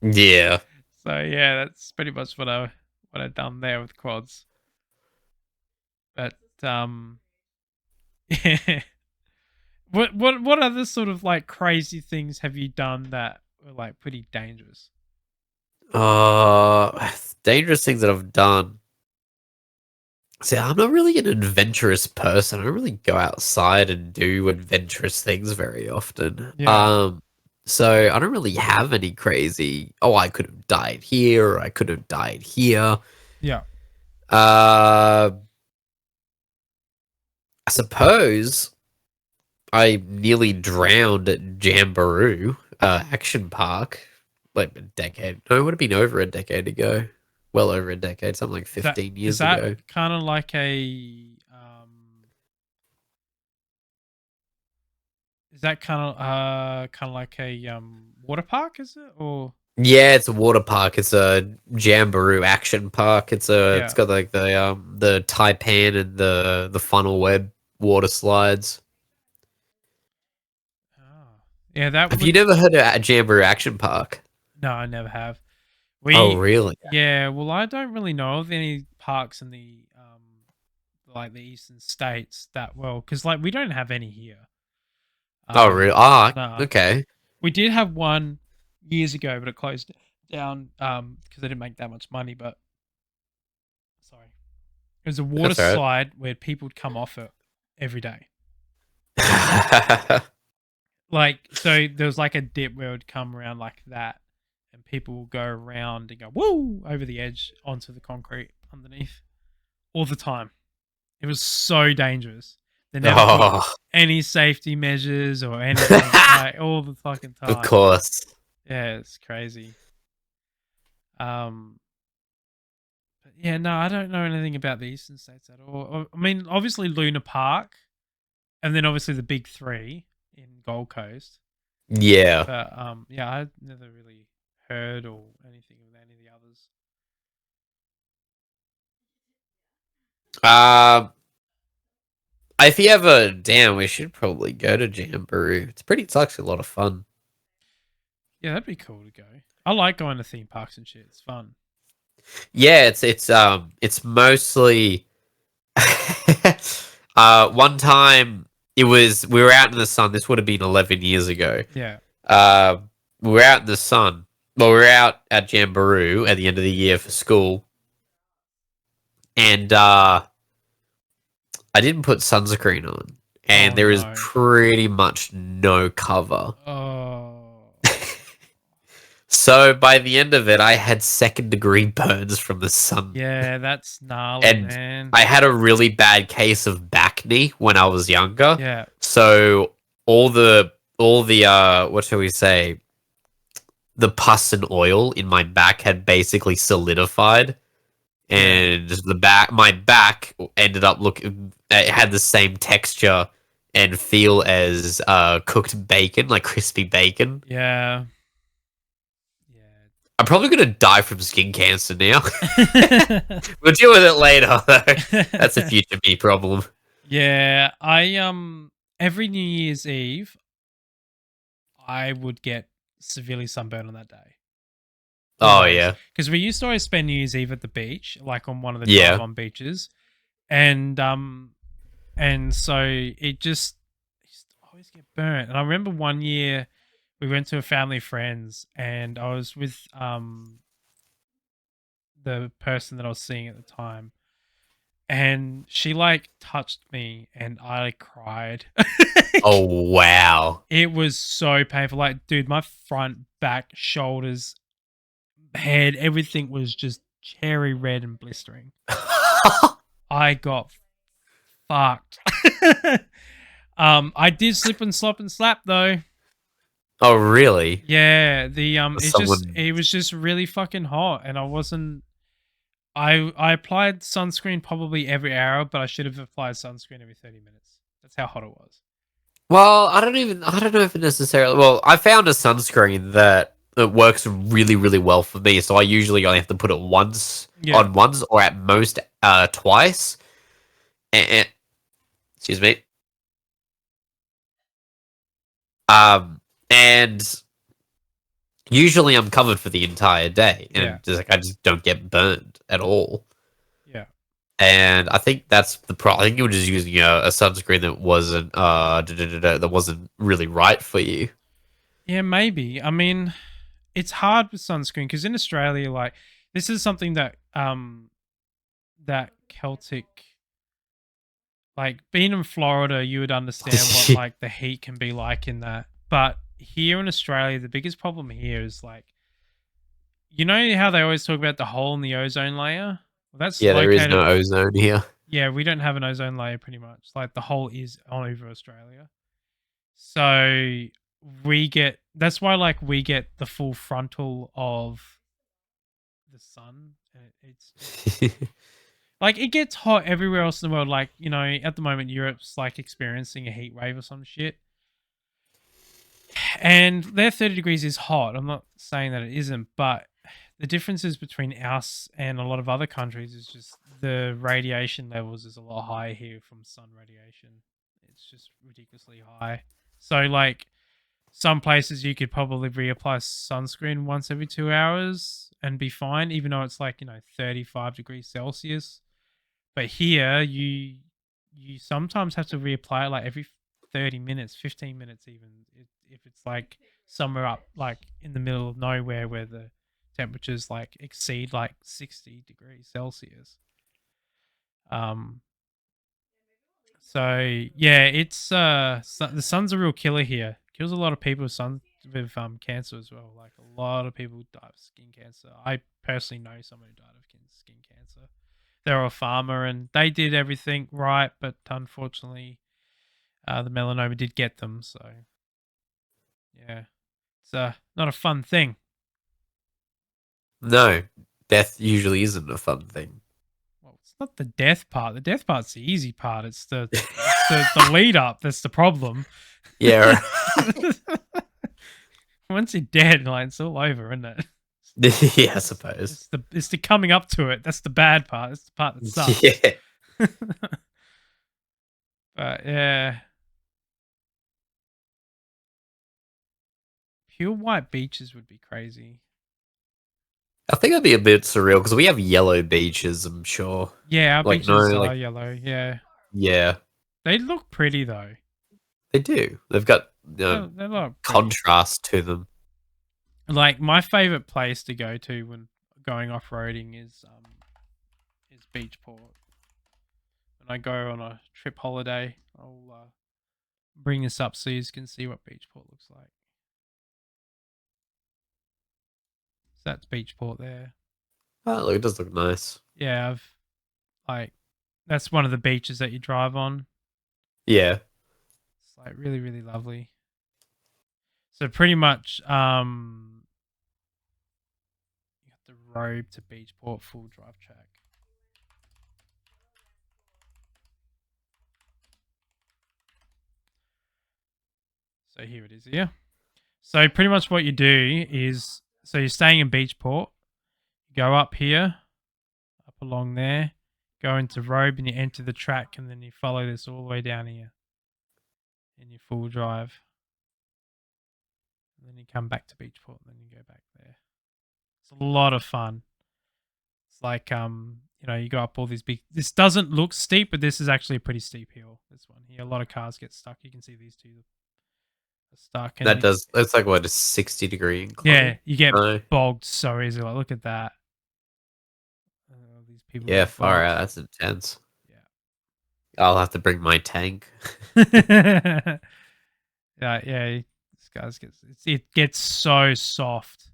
Yeah. So yeah, that's pretty much what I've done there with quads. But yeah. What other sort of like crazy things have you done that were like pretty dangerous? Dangerous things that I've done. See, I'm not really an adventurous person. I don't really go outside and do adventurous things very often. Yeah. So I don't really have any crazy, oh, I could have died here, or I could have died here. Yeah. I suppose I nearly drowned at Jamboree Action Park like a decade. No, it would have been over a decade ago. Well over a decade, something like 15 years ago. Is that kind of like a is that kind of like a water park, is it? Or yeah, it's a water park. It's a Jamboree Action Park. It's got like the taipan and the funnel web water slides. oh. Yeah, that Have you never heard of a Jamboree Action Park? No, I never have. Oh, really? Yeah, well, I don't really know of any parks in the like the eastern states that well, because like we don't have any here. Oh, really? Ah, No. okay. We did have one years ago, but it closed down because they didn't make that much money. But sorry, it was a water That's all right. slide where people would come off it every day. Like, so there was like a dip where it would come around like that, and people will go around and go woo over the edge onto the concrete underneath all the time. It was so dangerous. They never put Oh, any safety measures or anything, like, all the fucking of time. course. Yeah, it's crazy. But yeah, no, I don't know anything about the eastern states at all. I mean, obviously Luna Park, and then obviously the big three in Gold Coast. Yeah. But yeah, I've never really heard or anything of any of the others. If you ever, damn, we should probably go to Jamboree. It's actually a lot of fun. Yeah, that'd be cool to go. I like going to theme parks and shit. It's fun. Yeah, it's mostly one time we were out in the sun. This would have been 11 years ago. Yeah. Uh, we were out in the sun. Well, we were out at Jamboree at the end of the year for school, and I didn't put sunscreen on, and Oh there is no. pretty much no cover. Oh. So by the end of it, I had second-degree burns from the sun. Yeah, that's gnarly, And man. I had a really bad case of back knee when I was younger. Yeah. So all the what shall we say? The pus and oil in my back had basically solidified, and my back ended up looking. It had the same texture and feel as cooked bacon, like crispy bacon. Yeah. I'm probably gonna die from skin cancer now. Yeah. We'll deal with it later, though. That's a future me problem. Yeah, I every New Year's Eve I would get severely sunburned on that day. Oh Always. yeah, Because we used to always spend New Year's Eve at the beach, like on one of the yeah. drive-on beaches. And so it just I used to always get burnt. And I remember one year we went to a family friends and I was with the person that I was seeing at the time, and she like touched me and I cried. Oh wow. It was so painful. Like, dude, my front, back, shoulders, head, everything was just cherry red and blistering. I got fucked. I did slip and slop and slap though. Oh really? Yeah, Someone. it was just really fucking hot, and I applied sunscreen probably every hour, but I should have applied sunscreen every 30 minutes. That's how hot it was. Well, I don't know if it necessarily. Well, I found a sunscreen that works really, really well for me. So I usually only have to put it once Yeah. or at most twice. And, excuse me. And usually I'm covered for the entire day, and Yeah. I just don't get burned at all. Yeah. And I think that's the problem. I think you were just using a sunscreen that wasn't that wasn't really right for you. Yeah, maybe. I mean, it's hard with sunscreen because in Australia, like, this is something that that Celtic, like, being in Florida, you would understand what like the heat can be like in that. But here in Australia, the biggest problem here is like, you know how they always talk about the hole in the ozone layer? Well, that's Yeah, there is located. no ozone here. Yeah, we don't have an ozone layer pretty much. Like, the hole is all over Australia. So that's why like we get the full frontal of the sun. It's just, like, it gets hot everywhere else in the world. Like, you know, at the moment Europe's like experiencing a heat wave or some shit. And their 30 degrees is hot. I'm not saying that it isn't, but the differences between us and a lot of other countries is just the radiation levels is a lot higher here from sun radiation. It's just ridiculously high. So like, some places you could probably reapply sunscreen once every 2 hours and be fine, even though it's like, you know, 35 degrees Celsius. But here you sometimes have to reapply it like every 30 minutes, 15 minutes even, if it's like somewhere up like in the middle of nowhere where the temperatures like exceed like 60 degrees Celsius. So yeah, it's the sun's a real killer here. Kills a lot of people with cancer as well. Like, a lot of people die of skin cancer. I personally know someone who died of skin cancer. They're a farmer and they did everything right, but unfortunately The melanoma did get them, so yeah, it's not a fun thing. No, death usually isn't a fun thing. Well, it's not the death part. The death part's the easy part. It's the lead up that's the problem. Yeah, Once you're dead, like it's all over, isn't it? yeah, I suppose. It's the coming up to it. That's the bad part. That's the part that sucks. Yeah, But yeah, pure white beaches would be crazy. I think that'd be a bit surreal because we have yellow beaches. I'm sure. Yeah, our Like beaches no, are like yellow. Yeah, yeah, they look pretty though. they do. They've got They look pretty. contrast to them. Like my favorite place to go to when going off roading is Beachport. When I go on a trip holiday, I'll bring this up so you can see what Beachport looks like. So that's Beachport there. Oh, look, it does look nice. Yeah, that's one of the beaches that you drive on. Yeah. It's like really, really lovely. So pretty much, you got the road to Beachport full drive track. So here it is here. So pretty much what you do is, so you're staying in Beachport, you go up here, up along there, go into Robe and you enter the track and then you follow this all the way down here in your full drive. And then you come back to Beachport and then you go back there. It's a lot of fun. It's like, you go up all these big, this doesn't look steep, but this is actually a pretty steep hill. This one here, a lot of cars get stuck. You can see these two are stuck. And That does. It's like what, a 60-degree incline. Yeah, you get bogged so easily. Like, look at that. These people. Yeah, far out. That's intense. Yeah. I'll have to bring my tank. Yeah. This guy's it gets so soft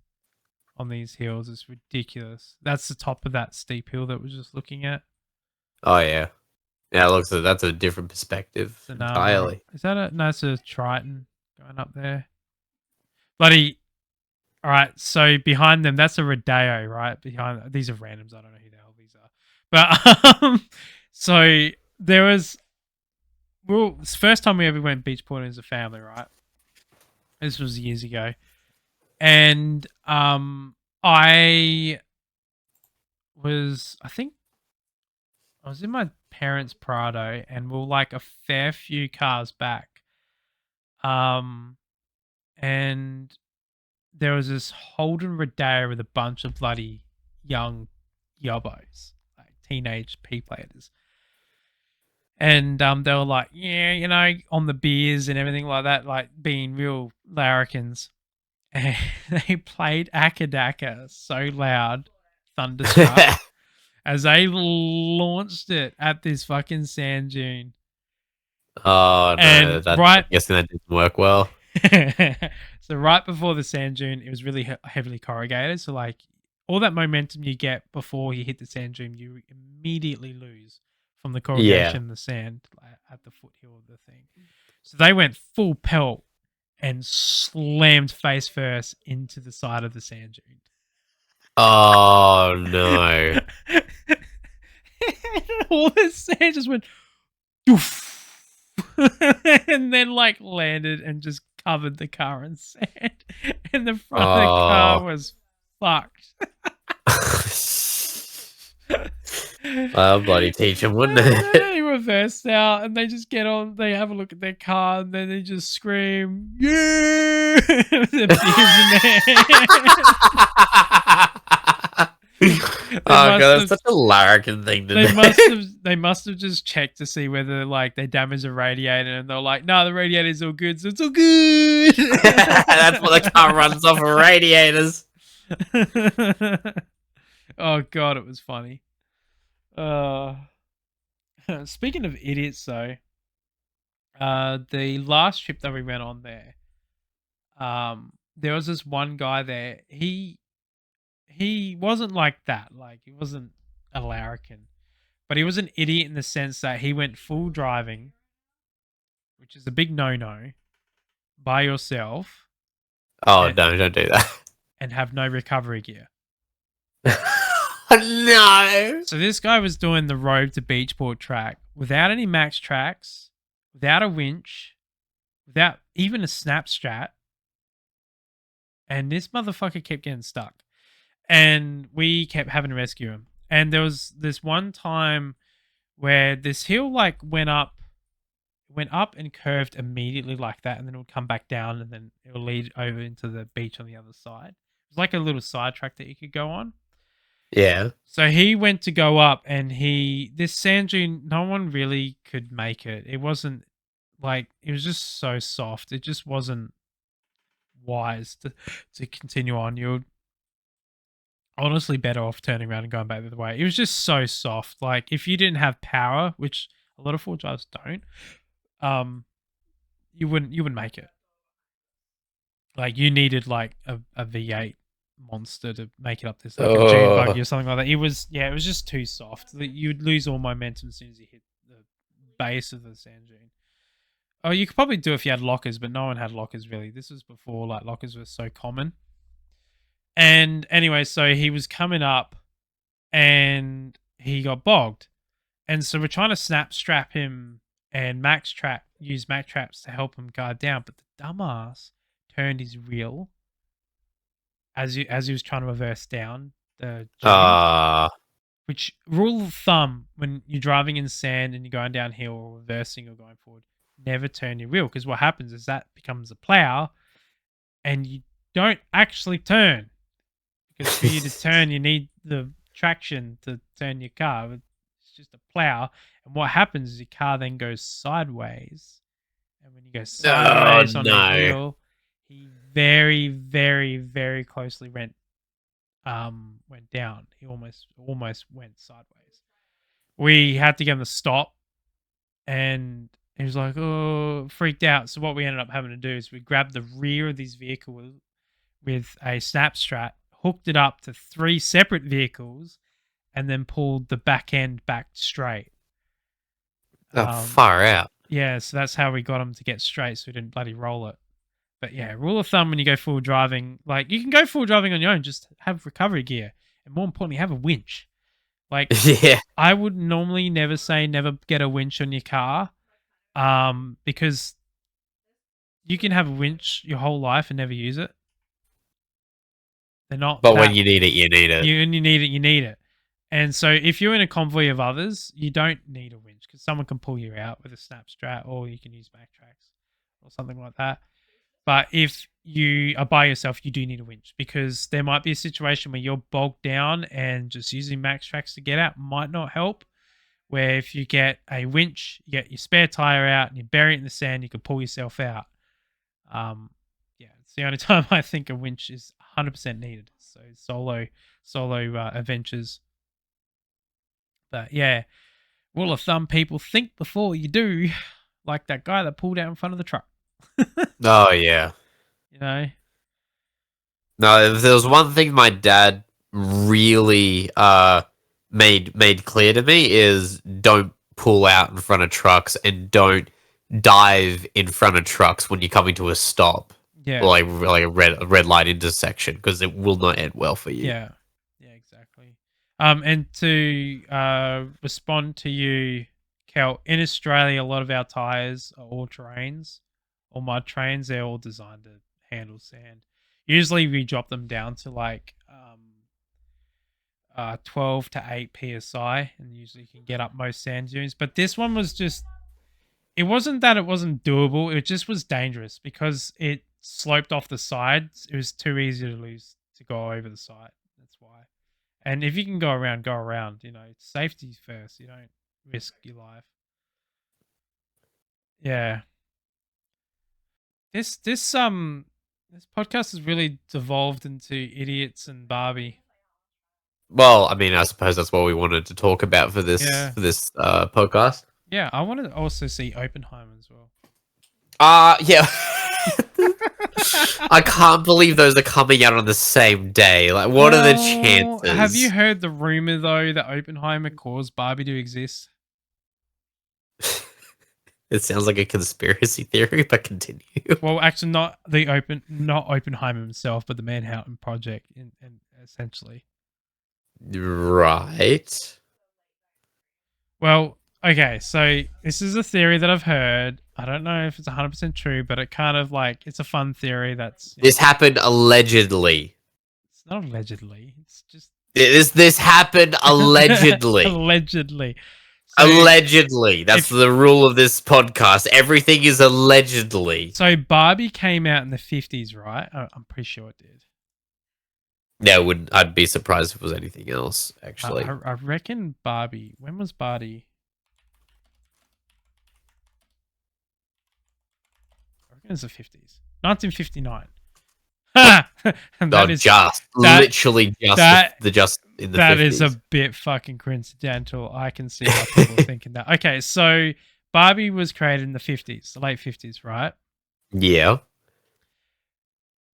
on these hills. It's ridiculous. That's the top of that steep hill that we're just looking at. Oh yeah, yeah. It looks that's a different perspective entirely. Is that a no? It's a Triton going up there. Bloody. All right, so behind them, that's a Rodeo, right? Behind these are randoms. I don't know who the hell these are, but so there was. Well, it's the first time we ever went beachporting as a family, right? This was years ago, and I think I was in my parents' Prado, and we we're like a fair few cars back, and there was this Holden Rodeo with a bunch of bloody young yobbos, like teenage P-platers. And they were like, yeah, on the beers and everything like that, like being real larrikins. And they played Akadaka so loud, Thunderstruck, as they launched it at this fucking sand dune. Oh, no. I'm guessing that didn't work well. So right before the sand dune, it was really heavily corrugated. So like all that momentum you get before you hit the sand dune, you immediately lose from the corrugation and the sand at the foothill of the thing. So they went full pelt and slammed face first into the side of the sand dune. Oh, no. All the sand just went doof. And then like landed and just covered the car in sand. And the front of the car was fucked. I'll bloody teach him, wouldn't it? They reversed out and they just get on, they have a look at their car and then they just scream, yeah! The beers in Oh god, that's such a larrikin thing to do. They must have just checked to see whether like they damaged the radiator and they're like, no, the radiator's all good, so it's all good. That's what the car runs off of, radiators. Oh god, it was funny. Speaking of idiots though, the last trip that we went on there, there was this one guy there. He wasn't like that. Like he wasn't a larrikin, but he was an idiot in the sense that he went full driving, which is a big no-no, by yourself. Oh, no, don't do that. And have no recovery gear. No. So this guy was doing the road to Beachport track without any max tracks, without a winch, without even a snap strap. And this motherfucker kept getting stuck. And we kept having to rescue him. And there was this one time where this hill like went up and curved immediately like that, and then it would come back down, and then it will lead over into the beach on the other side. It was like a little side track that you could go on. Yeah. So he went to go up, and this sand dune, no one really could make it. It wasn't like, it was just so soft. It just wasn't wise to continue on. You're honestly better off turning around and going back the other way. It was just so soft. Like if you didn't have power, which a lot of four drives don't, you wouldn't make it. Like you needed like a V8 monster to make it up this, like a dune buggy or something like that. It was just too soft. You'd lose all momentum as soon as you hit the base of the sand dune. Oh, you could probably do it if you had lockers, but no one had lockers really. This was before like lockers were so common. And anyway, so he was coming up and he got bogged. And so we're trying to snap strap him and use max traps to help him guard down, but the dumbass turned his reel as he was trying to reverse down the dune. Which, rule of thumb, when you're driving in sand and you're going downhill or reversing or going forward, never turn your wheel, because what happens is that becomes a plow and you don't actually turn, because for you to turn you need the traction to turn your car. It's just a plow, and what happens is your car then goes sideways, and when you go sideways on the hill, he very, very, very closely went down. He almost went sideways. We had to get him to stop, and he was like, oh, freaked out. So what we ended up having to do is we grabbed the rear of this vehicle with a snap strap, hooked it up to 3 separate vehicles, and then pulled the back end back straight. Far out. Yeah, so that's how we got him to get straight, so we didn't bloody roll it. But yeah, rule of thumb when you go full driving, like you can go full driving on your own, just have recovery gear, and more importantly, have a winch. Like, yeah, I would normally never say never get a winch on your car, because you can have a winch your whole life and never use it. They're not. But when you need it, you need it. When you need it, you need it. And so if you're in a convoy of others, you don't need a winch, because someone can pull you out with a snap strap, or you can use backtracks or something like that. But if you are by yourself, you do need a winch, because there might be a situation where you're bogged down and just using max tracks to get out might not help. Where if you get a winch, you get your spare tire out and you bury it in the sand, you can pull yourself out. Yeah, it's the only time I think a winch is 100% needed. So solo adventures. But yeah, rule of thumb, people, think before you do, like that guy that pulled out in front of the truck. Oh yeah. You know? No, if there was one thing my dad really made clear to me is don't pull out in front of trucks and don't dive in front of trucks when you're coming to a stop. Yeah. Or like a red light intersection, because it will not end well for you. Yeah. Yeah, exactly. And to respond to you, Kel, in Australia, a lot of our tires are all terrains or mud trains. They're all designed to handle sand. Usually we drop them down to like 12 to 8 psi, and usually you can get up most sand dunes. But this one was just, it wasn't that it wasn't doable, it just was dangerous because it sloped off the sides. It was too easy to go over the side. That's why. And if you can go around, you know, safety first. You don't risk your life. Yeah. This podcast has really devolved into idiots and Barbie. Well, I mean, I suppose that's what we wanted to talk about for this podcast. Yeah, I want to also see Oppenheimer as well. Yeah. I can't believe those are coming out on the same day. Like, what are the chances? Have you heard the rumor though that Oppenheimer caused Barbie to exist? It sounds like a conspiracy theory, but continue. Well, actually, not Oppenheimer himself, but the Manhattan Project, in essentially. Right. Well, okay, so this is a theory that I've heard. I don't know if it's 100% true, but it kind of like it's a fun theory. That's This happened allegedly. it's not allegedly. It's just This happened allegedly. allegedly. So, Allegedly. That's the rule of this podcast. Everything is allegedly. So Barbie came out in the 50s, right? I'm pretty sure it did. Yeah, I'd be surprised if it was anything else, actually. I reckon Barbie. When was Barbie? I reckon it's the 50s. 1959. And that is literally just in the 50s. That is a bit fucking coincidental. I can see how people are thinking that. Okay, so Barbie was created in the 50s, the late 50s, right? Yeah.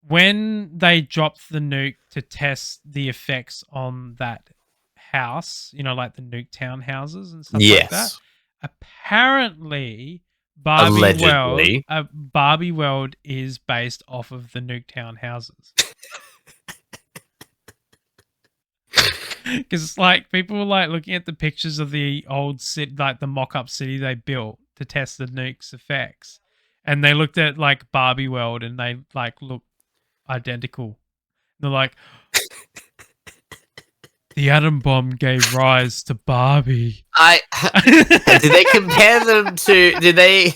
When they dropped the nuke to test the effects on that house, like the Nuketown houses and stuff like that, apparently Barbie World is based off of the Nuketown houses. Because like people were like looking at the pictures of the old city, like the mock-up city they built to test the nuke's effects, and they looked at like Barbie World and they like look identical. They're like, the atom bomb gave rise to Barbie. Did they compare them to? Did they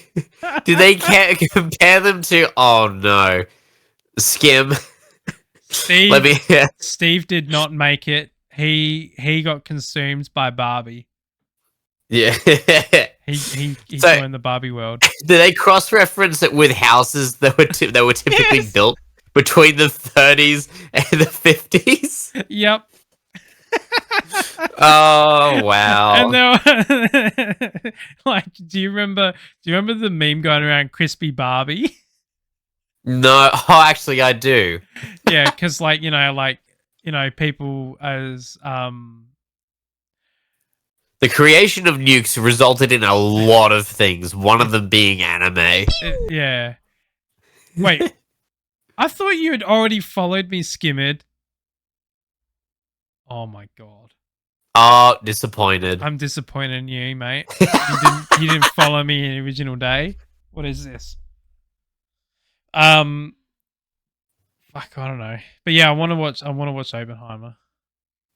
compare them to? Oh no, Skim. Steve did not make it. He got consumed by Barbie. Yeah. he joined the Barbie world. Do they cross-reference it with houses that were typically built between the 30s and the 50s? Yep. Oh wow! And they were do you remember the meme going around Crispy Barbie? No, actually I do. Yeah, because people as the creation of nukes resulted in a lot of things. One of them being anime. Yeah. Wait, I thought you had already followed me, Skimmed. Oh my god. Oh, disappointed. I'm disappointed in you, mate. You didn't follow me in the original day. What is this? Fuck, I don't know. But yeah, I want to watch Oppenheimer.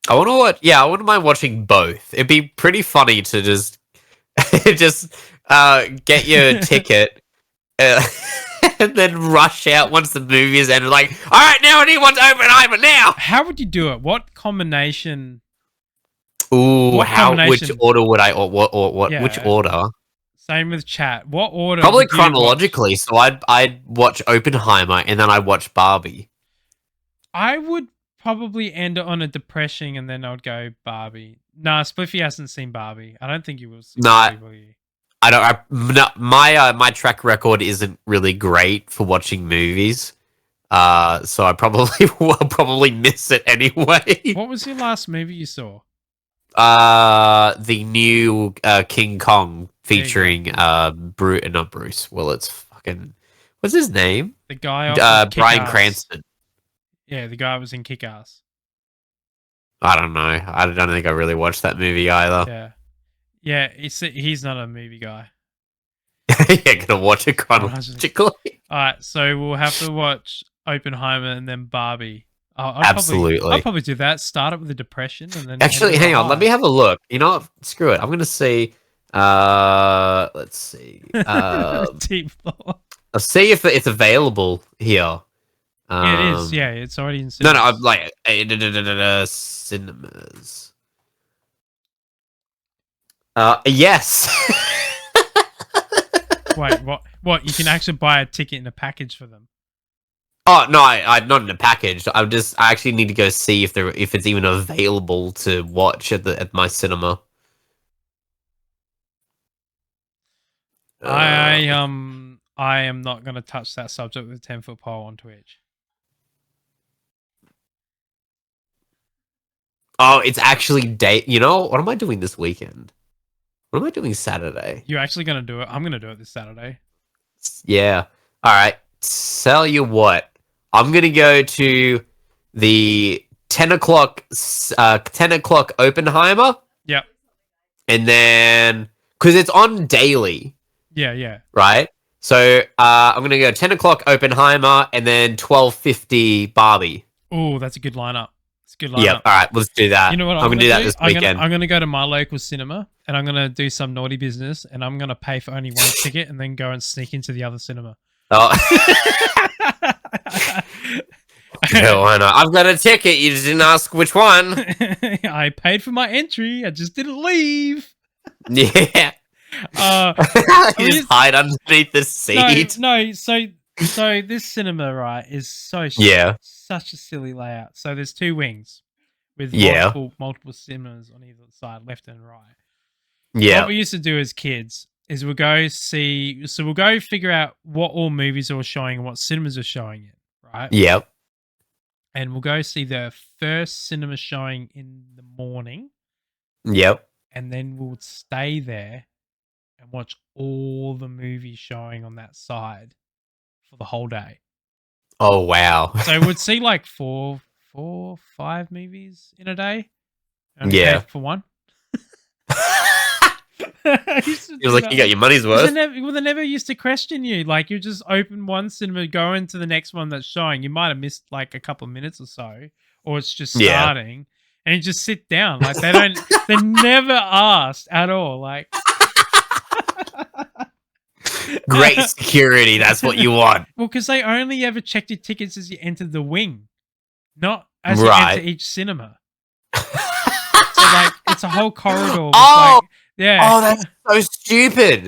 I wouldn't mind watching both. It'd be pretty funny to just get your ticket and then rush out once the movie is ended. Like, all right, now I need one to Oppenheimer now. How would you do it? What combination? Ooh, which order would I? What? Yeah. Which order? Same with chat. What order? Probably chronologically. So I'd watch Oppenheimer and then I'd watch Barbie. I would probably end it on a depression and then I would go Barbie. Nah, Spliffy hasn't seen Barbie. I don't think you will see Barbie, will you? I don't. My track record isn't really great for watching movies. So I probably will probably miss it anyway. What was your last movie you saw? The new King Kong featuring not Bruce Willis. Fucking what's his name? The guy Bryan Cranston. Yeah, the guy was in Kick-Ass. I don't know. I don't think I really watched that movie either. Yeah, he's not a movie guy. Yeah, gonna watch it chronologically. Alright, so we'll have to watch Oppenheimer and then Barbie. Absolutely. I'll probably do that. Start it with a depression and then... Actually, hang on. Let me have a look. You know what? Screw it. I'm going to see... let's see. Deep Law. I'll see if it's available here. Yeah, it is. Yeah, it's already in cinemas. No, I'm like... cinemas. Yes. Wait, what? You can actually buy a ticket in a package for them? Oh no, I not in a package. I actually need to go see if it's even available to watch at my cinema. I am not going to touch that subject with a 10-foot pole on Twitch. Oh, it's actually day. You know what am I doing this weekend? What am I doing Saturday? You're actually gonna do it. I'm gonna do it this Saturday. Yeah. All right. Tell you what. I'm gonna go to the 10 o'clock Oppenheimer. Yep. And then because it's on daily, Yeah. right? So I'm gonna go 10 o'clock Oppenheimer and then 12:50 Barbie. Oh, that's a good lineup. It's a good lineup. Yep. All right. Let's do that. You know what I'm gonna do that this weekend. I'm gonna go to my local cinema and I'm gonna do some naughty business and I'm gonna pay for only one ticket and then go and sneak into the other cinema. Oh. Yeah, why not? I've got a ticket. You just didn't ask which one. I paid for my entry. I just didn't leave. Yeah. You just hide underneath the seat. No. So this cinema, right, is such a silly layout. So there's two wings with multiple cinemas on either side, left and right. Yeah. What we used to do as kids is we'll go figure out what all movies are showing and what cinemas are showing it, right? Yep. And we'll go see the first cinema showing in the morning. Yep. And then we'll stay there and watch all the movies showing on that side for the whole day. Oh, wow. So we'd see like four, 5 movies in a day. And yeah. for one. It was like, you got your money's worth. They never used to question you. Like, you just open one cinema, go into the next one that's showing. You might have missed like a couple of minutes or so, or it's just starting, and you just sit down. Like, they never asked at all. Like, great security. That's what you want. Well, because they only ever checked your tickets as you entered the wing, not as you enter each cinema. So, like, it's a whole corridor. Oh! Like, yeah. Oh, that's so stupid.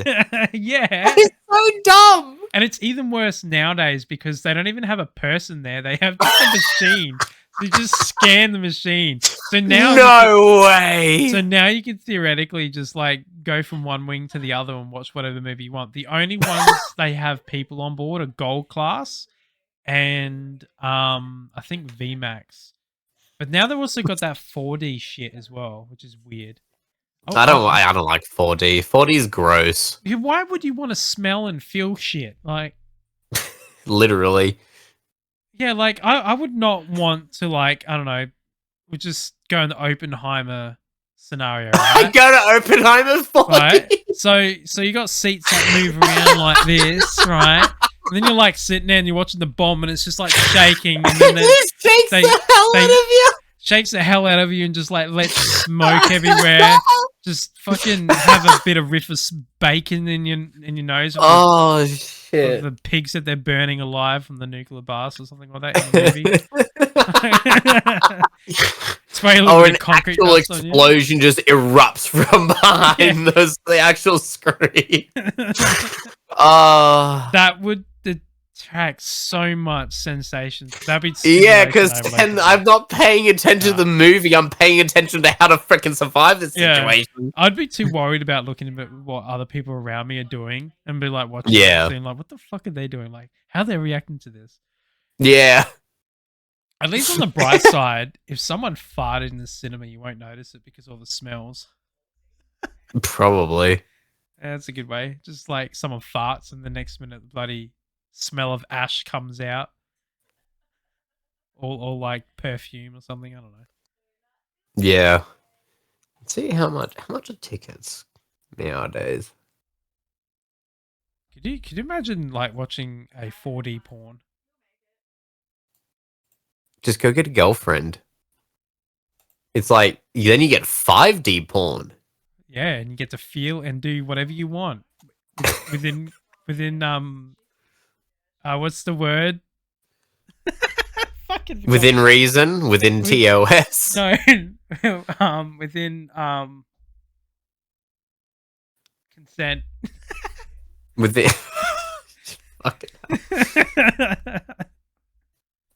Yeah. It's so dumb. And it's even worse nowadays because they don't even have a person there. They have just a machine. They just scan the machine. So now no way. So now you can theoretically just like go from one wing to the other and watch whatever movie you want. The only ones they have people on board are Gold Class and I think VMAX. But now they've also got that 4D shit as well, which is weird. I don't like 4D. 4D is gross. Why would you want to smell and feel shit? Like, literally. Yeah, like I would not want to, like, I don't know, we just go in the Oppenheimer scenario. Right? I go to Oppenheimer 4D. Right? So you got seats that move around like this, right? And then you're like sitting there and you're watching the bomb and it's just like shaking and then it shakes the hell out of you. Shakes the hell out of you and just like lets smoke everywhere. Just fucking have a bit of riff of bacon in your nose. Oh shit! The pigs that they're burning alive from the nuclear blast or something like that in the movie. Spray a little bit of concrete actual explosion just erupts from behind the actual screen. That would detract so much sensation. That'd be because then I'm not paying attention to the movie. I'm paying attention to how to freaking survive this situation. I'd be too worried about looking at what other people around me are doing and be like watching and like, what the fuck are they doing? Like, how are they reacting to this? Yeah. At least on the bright side, if someone farted in the cinema, you won't notice it because of all the smells. Probably. Yeah, that's a good way. Just like someone farts and the next minute the bloody smell of ash comes out. Or like perfume or something. I don't know. Yeah. Let's see how much are tickets nowadays? Could you imagine like watching a 4D porn? Just go get a girlfriend. It's like then you get 5D porn. Yeah, and you get to feel and do whatever you want within what's the word? Within reason, within TOS. No, within consent. Within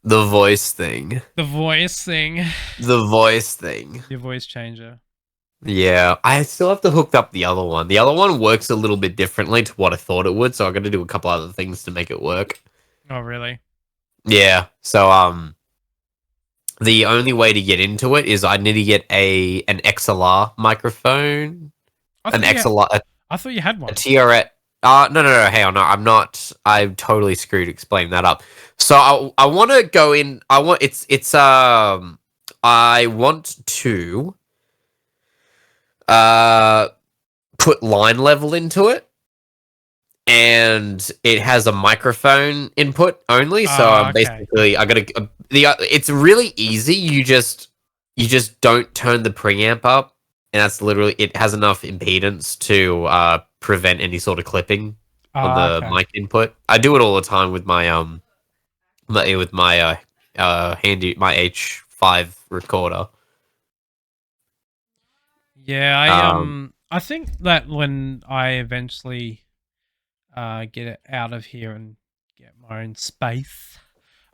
the voice thing. The voice thing. The voice thing. Your voice changer. Yeah, I still have to hook up the other one. The other one works a little bit differently to what I thought it would, so I'm going to do a couple other things to make it work. Oh, really? Yeah. So, the only way to get into it is I need to get an XLR microphone. I an thought you. XLR, I thought you had a one. TRS. No, hang on, no, I'm not. I'm totally screwed explaining that up. So I want to go in. I want to uh put line level into it, and it has a microphone input only. So Oh, I'm okay. basically I gotta it's really easy. You just don't turn the preamp up, and that's literally it. Has enough impedance to prevent any sort of clipping on Oh, the okay. mic input. I do it all the time with my handy my H5 recorder. Yeah, Um, I think that when I eventually get it out of here and get my own space,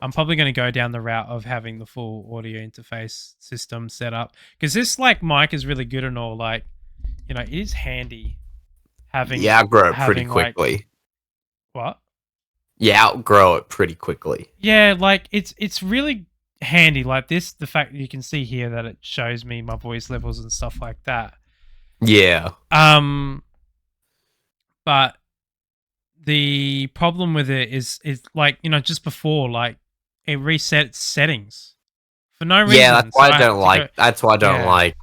I'm probably going to go down the route of having the full audio interface system set up, because this like mic is really good and all, like, you know, it is handy having yeah, outgrow it pretty having like quickly. what? Yeah, outgrow it pretty quickly. Yeah, like it's really handy. Like this, the fact that you can see here that it shows me my voice levels and stuff like that. Yeah. Um, but the problem with it is like, you know, just before, like, it resets settings for no Yeah, reason. So I had to go. that's why I don't Yeah, like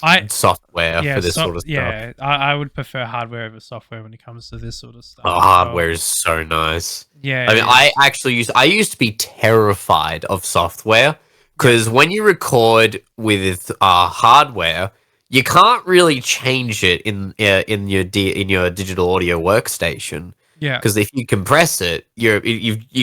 I software yeah, for this so sort of stuff. yeah, I would prefer hardware over software when it comes to this sort of stuff Oh, as well. hardware is so nice. Yeah, I it mean, is. I used to be terrified of software Yep. because when you record with hardware, you can't really change it in your digital audio workstation, Yeah. because if you compress it, you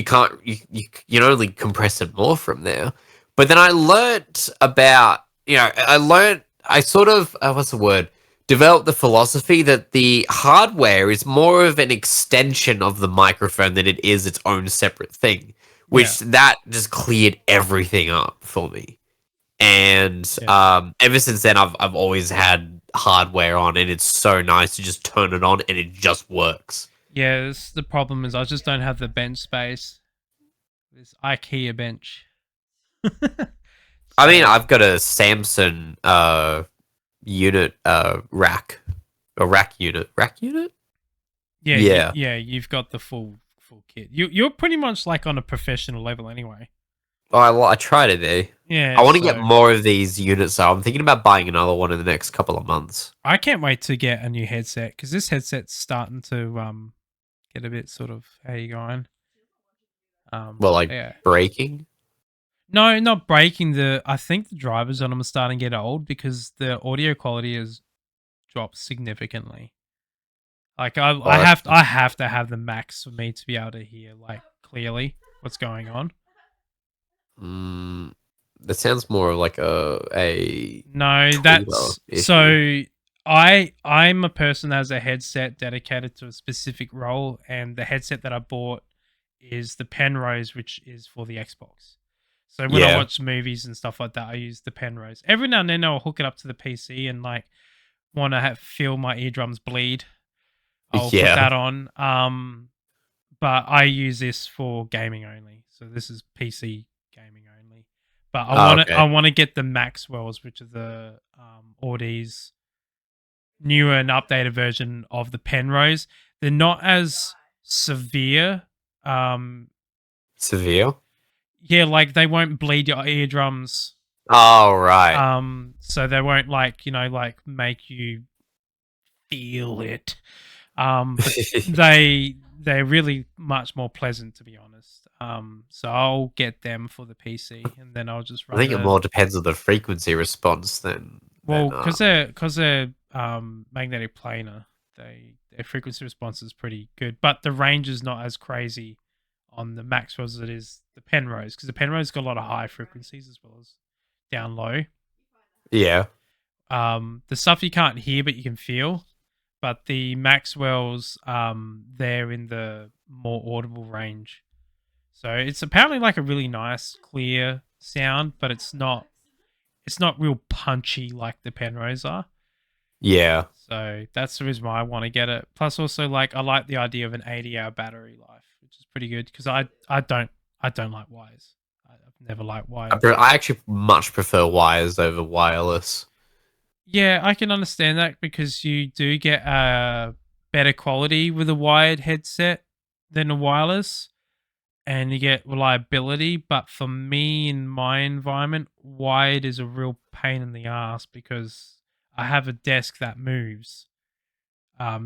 can't you can only compress it more from there. But then I learnt about, I sort of what's the word, developed the philosophy that the hardware is more of an extension of the microphone than it is its own separate thing, Yeah. which that just cleared everything up for me. And Yeah. ever since then, I've always had hardware on, and it's so nice to just turn it on and it just works. Yeah, the problem is I just don't have the bench space. This IKEA bench. I mean, So I've got a Samsung unit rack unit. yeah, Yeah. you've got the full kit. You're pretty much like on a professional level anyway. Oh, I try to be. I Yeah, want to get so more of these units, so I'm thinking about buying another one in the next couple of months. I can't wait to get a new headset, because this headset's starting to get a bit sort of, how you going? Well, like Yeah. breaking. No, not breaking. I think the drivers on them are starting to get old because the audio quality has dropped significantly. Like Oh, that's I have to have the max for me to be able to hear like clearly what's going on. mm, that sounds more like a No, tweeter that's issue. so I'm a person that has a headset dedicated to a specific role, and the headset that I bought is the Penrose, which is for the Xbox. So when I Yeah, watch movies and stuff like that, I use the Penrose. Every now and then I'll hook it up to the PC and like want to feel my eardrums bleed. I'll put yeah. that on. But I use this for gaming only. So this is PC gaming only. But Oh, okay. I want to get the Maxwells, which are the Audi's newer and updated version of the Penrose. They're not as severe. Um, Severe. yeah, like they won't bleed your eardrums. Oh, right. So they won't like, you know, like make you feel it. But they're really much more pleasant, to be honest. So I'll get them for the PC, and then I'll just I run think it the more depends on the frequency response than well, because they're magnetic planar. Their frequency response is pretty good, but the range is not as crazy on the Maxwells as it is the Penrose, because the Penrose got a lot of high frequencies as well as down low. yeah. The stuff you can't hear but you can feel, but the Maxwells, they're in the more audible range. So it's apparently like a really nice, clear sound, but it's not real punchy like the Penrose are. Yeah. So that's the reason why I want to get it. Plus, also like I like the idea of an 80-hour battery life, which is pretty good because I don't like wires. I've never liked wires. I actually much prefer wires over wireless. Yeah, I can understand that because you do get better quality with a wired headset than a wireless, and you get reliability. But for me in my environment, wired is a real pain in the ass because I have a desk that moves.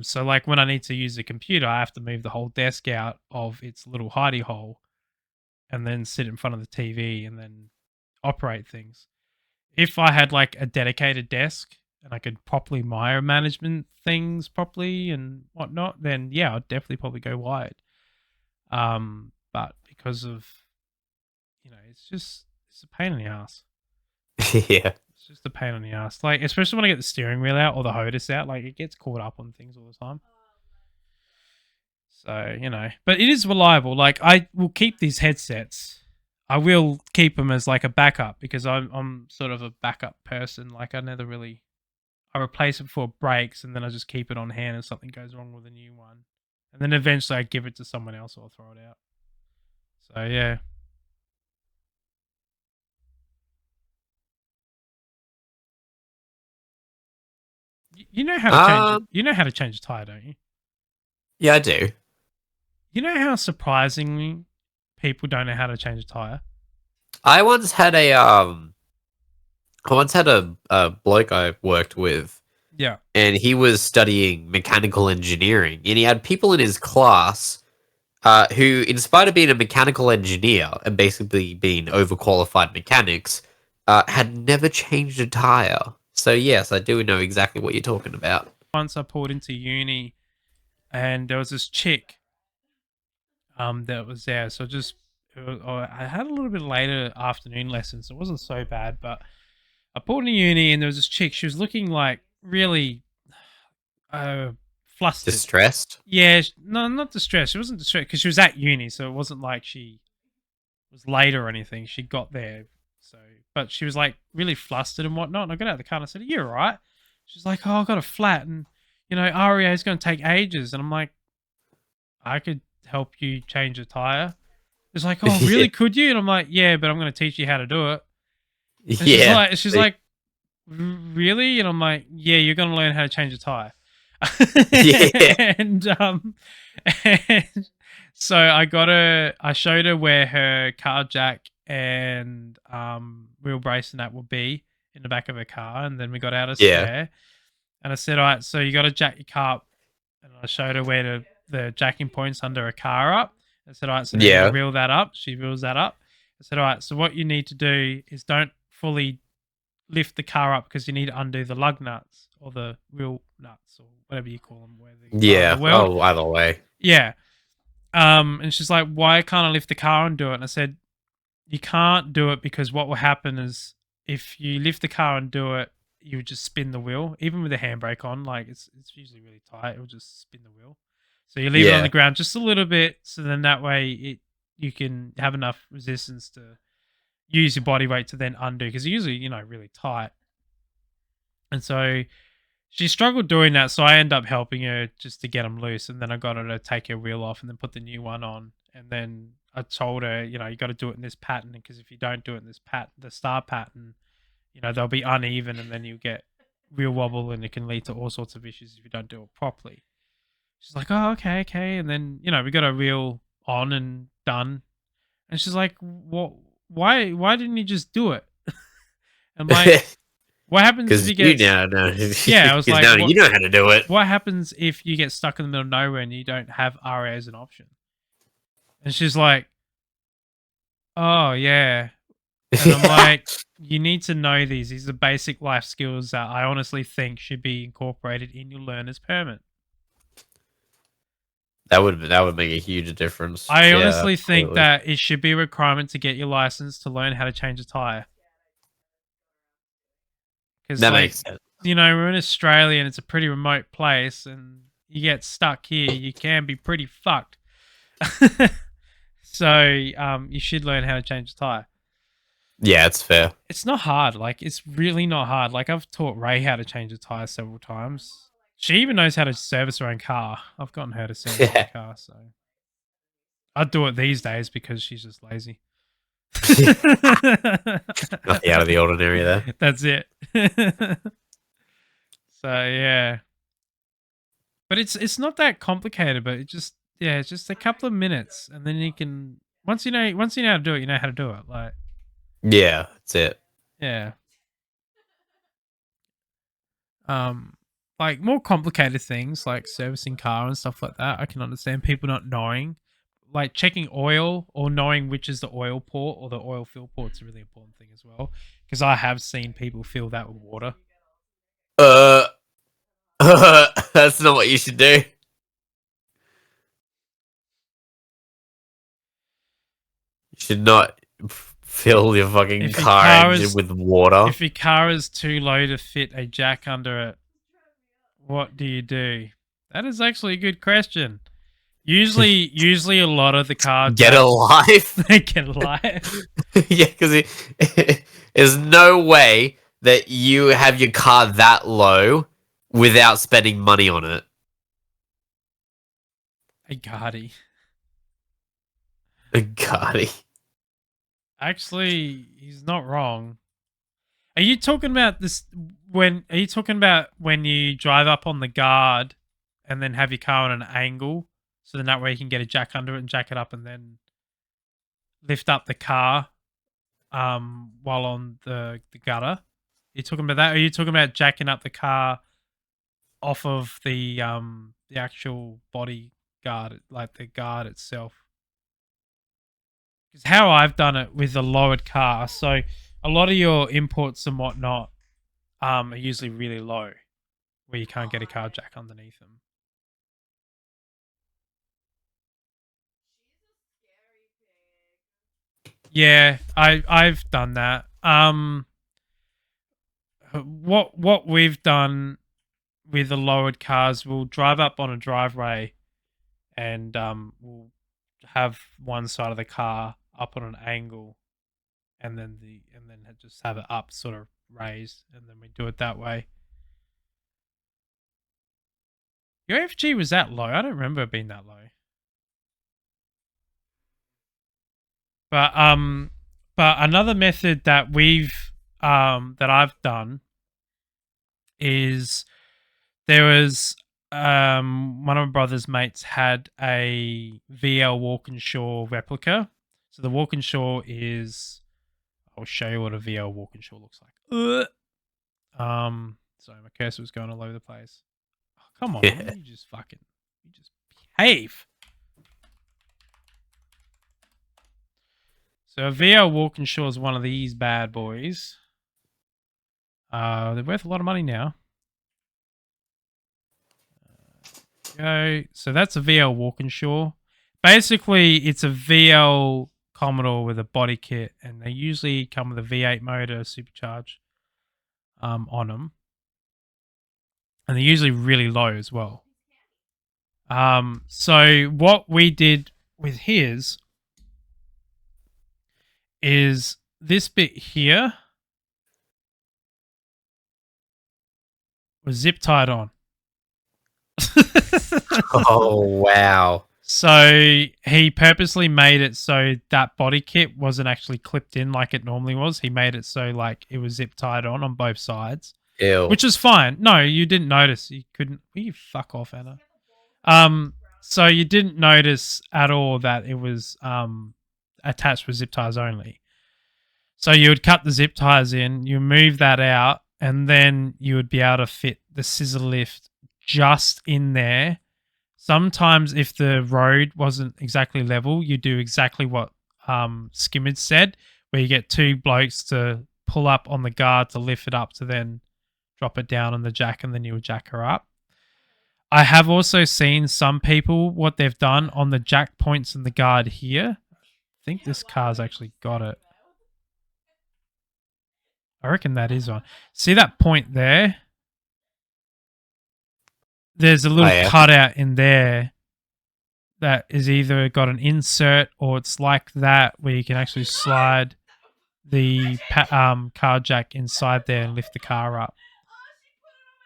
So like when I need to use a computer, I have to move the whole desk out of its little hidey hole and then sit in front of the TV and then operate things. If I had like a dedicated desk and I could properly management things properly and whatnot, then yeah, I'd definitely probably go wired. But because of it's a pain in the ass. Yeah. It's just a pain in the ass. Like especially when I get the steering wheel out or the HOTUS out, like it gets caught up on things all the time. So, but it is reliable. Like I will keep these headsets. I will keep them as like a backup because I'm sort of a backup person. Like I replace it before it breaks and then I just keep it on hand if something goes wrong with a new one. And then eventually I give it to someone else or throw it out. So yeah. You know how to change it. You know how to change a tire, don't you? Yeah, I do. You know how surprisingly people don't know how to change a tire? I once had a bloke I worked with, Yeah. and he was studying mechanical engineering, and he had people in his class who, in spite of being a mechanical engineer and basically being overqualified mechanics, had never changed a tire. So yes, I do know exactly what you're talking about. Once I pulled into uni and there was this chick that was there. So I had a little bit later afternoon lessons. It wasn't so bad, but I pulled into uni and there was this chick. She was looking like really flustered. Distressed? Yeah, no, not distressed. She wasn't distressed because she was at uni, so it wasn't like she was late or anything. She got there, so but she was like really flustered and whatnot. And I got out of the car and I said, "Are you all right?" She's like, "Oh, I got a flat, and REA is going to take ages." And I'm like, "I could help you change a tire." It's like, "Oh, really? Could you?" And I'm like, "Yeah, but I'm going to teach you how to do it." And Yeah. she's like, "Really?" And I'm like, "Yeah, you're going to learn how to change a tire." Yeah. and so I showed her where her car jack and wheel brace and that would be in the back of her car, and then we got out a Yeah. spare, and I said, "All right, so you got to jack your car up," and I showed her where the jacking points under her car up. I said, "All right, so now you got to reel that up." She reels that up. I said, "All right, so what you need to do is don't fully lift the car up because you need to undo the lug nuts or the wheel nuts or whatever you call them. Yeah. Oh, either way. Yeah. And she's like, "Why can't I lift the car and do it?" And I said, "You can't do it because what will happen is if you lift the car and do it, you would just spin the wheel, even with the handbrake on. Like it's usually really tight. It will just spin the wheel. So you leave it on the ground just a little bit, so then that way you can have enough resistance to use your body weight to then undo because usually really tight." And so she struggled doing that, so I end up helping her just to get them loose, and then I got her to take her wheel off and then put the new one on. And then I told her, you got to do it in this pattern because if you don't do it in this the star pattern, they'll be uneven, and then you get wheel wobble, and it can lead to all sorts of issues if you don't do it properly. She's like, "Oh, okay, okay." And then we got her wheel on and done, and she's like, "What? Why didn't you just do it?" I'm like, "What happens if you get?" Now know. Yeah, I was like, now you know how to do it. "What happens if you get stuck in the middle of nowhere and you don't have RA as an option?" And she's like, "Oh yeah." And I'm like, "You need to know these. These are basic life skills that I honestly think should be incorporated in your learner's permit." That would make a huge difference. I honestly think that it should be a requirement to get your license to learn how to change a tire. Because that makes sense. We're in Australia and it's a pretty remote place, and you get stuck here, you can be pretty fucked. So you should learn how to change a tire. Yeah, it's fair. It's not hard. Like, it's really not hard. Like, I've taught Ray how to change a tire several times. She even knows how to service her own car. I've gotten her to service her car, so I'd do it these days because she's just lazy. Nothing out of the ordinary there. That's it. So yeah, but it's not that complicated. But it's just a couple of minutes, and then you can once you know how to do it, you know how to do it. Like Yeah, that's it. yeah, um, like more complicated things like servicing car and stuff like that. I can understand people not knowing, like checking oil or knowing which is the oil port or the oil fill port's a really important thing as well. Because I have seen people fill that with water. Uh, that's not what you should do. You should not fill your fucking If your car car engine is with water. If your car is too low to fit a jack under it, what do you do? That is actually a good question. Usually a lot of the car Get jacks alive. they get alive. Yeah, because there's no way that you have your car that low without spending money on it. A Guardi. God. Actually, he's not wrong. Are you talking about this are you talking about when you drive up on the guard and then have your car on an angle so then that way you can get a jack under it and jack it up and then lift up the car while on the gutter? Are you talking about that? Or are you talking about jacking up the car off of the actual body guard, like the guard itself? Because how I've done it with a lowered car, so a lot of your imports and whatnot are usually really low, where you can't get a car jack underneath them. Yeah, I've done that. What we've done with the lowered cars, we'll drive up on a driveway, and we'll have one side of the car up on an angle, and then just have it up, sort of raised, and then we do it that way. Your FG was that low? I don't remember it being that low. But another method that I've done is there was one of my brother's mates had a VL Walkinshaw replica. So the Walkinshaw is, I'll show you what a VL Walkinshaw looks like. Sorry, my cursor was going all over the place. Oh, come on, Yeah. you just behave. So a VL Walkinshaw is one of these bad boys. They're worth a lot of money now. Go. So that's a VL Walkinshaw. Basically, it's a VL Commodore with a body kit, and they usually come with a V8 motor supercharged on them, and they're usually really low as well. So what we did with his is this bit here was zip tied on. Oh, wow. So he purposely made it so that body kit wasn't actually clipped in like it normally was. He made it so like it was zip tied on both sides. Ew. Which is fine. No, you didn't notice. You couldn't. Will you fuck off, Anna? So you didn't notice at all that it was attached with zip ties only. So you would cut the zip ties in, you move that out, and then you would be able to fit the scissor lift just in there. Sometimes if the road wasn't exactly level, you do exactly what Skimmage said, where you get two blokes to pull up on the guard to lift it up to then drop it down on the jack, and then you would jack her up. I have also seen some people, what they've done on the jack points in the guard here. I think this car's actually got it. I reckon that is on. See that point there? There's a little cutout in there that is either got an insert or it's like that where you can actually slide the car jack inside there and lift the car up.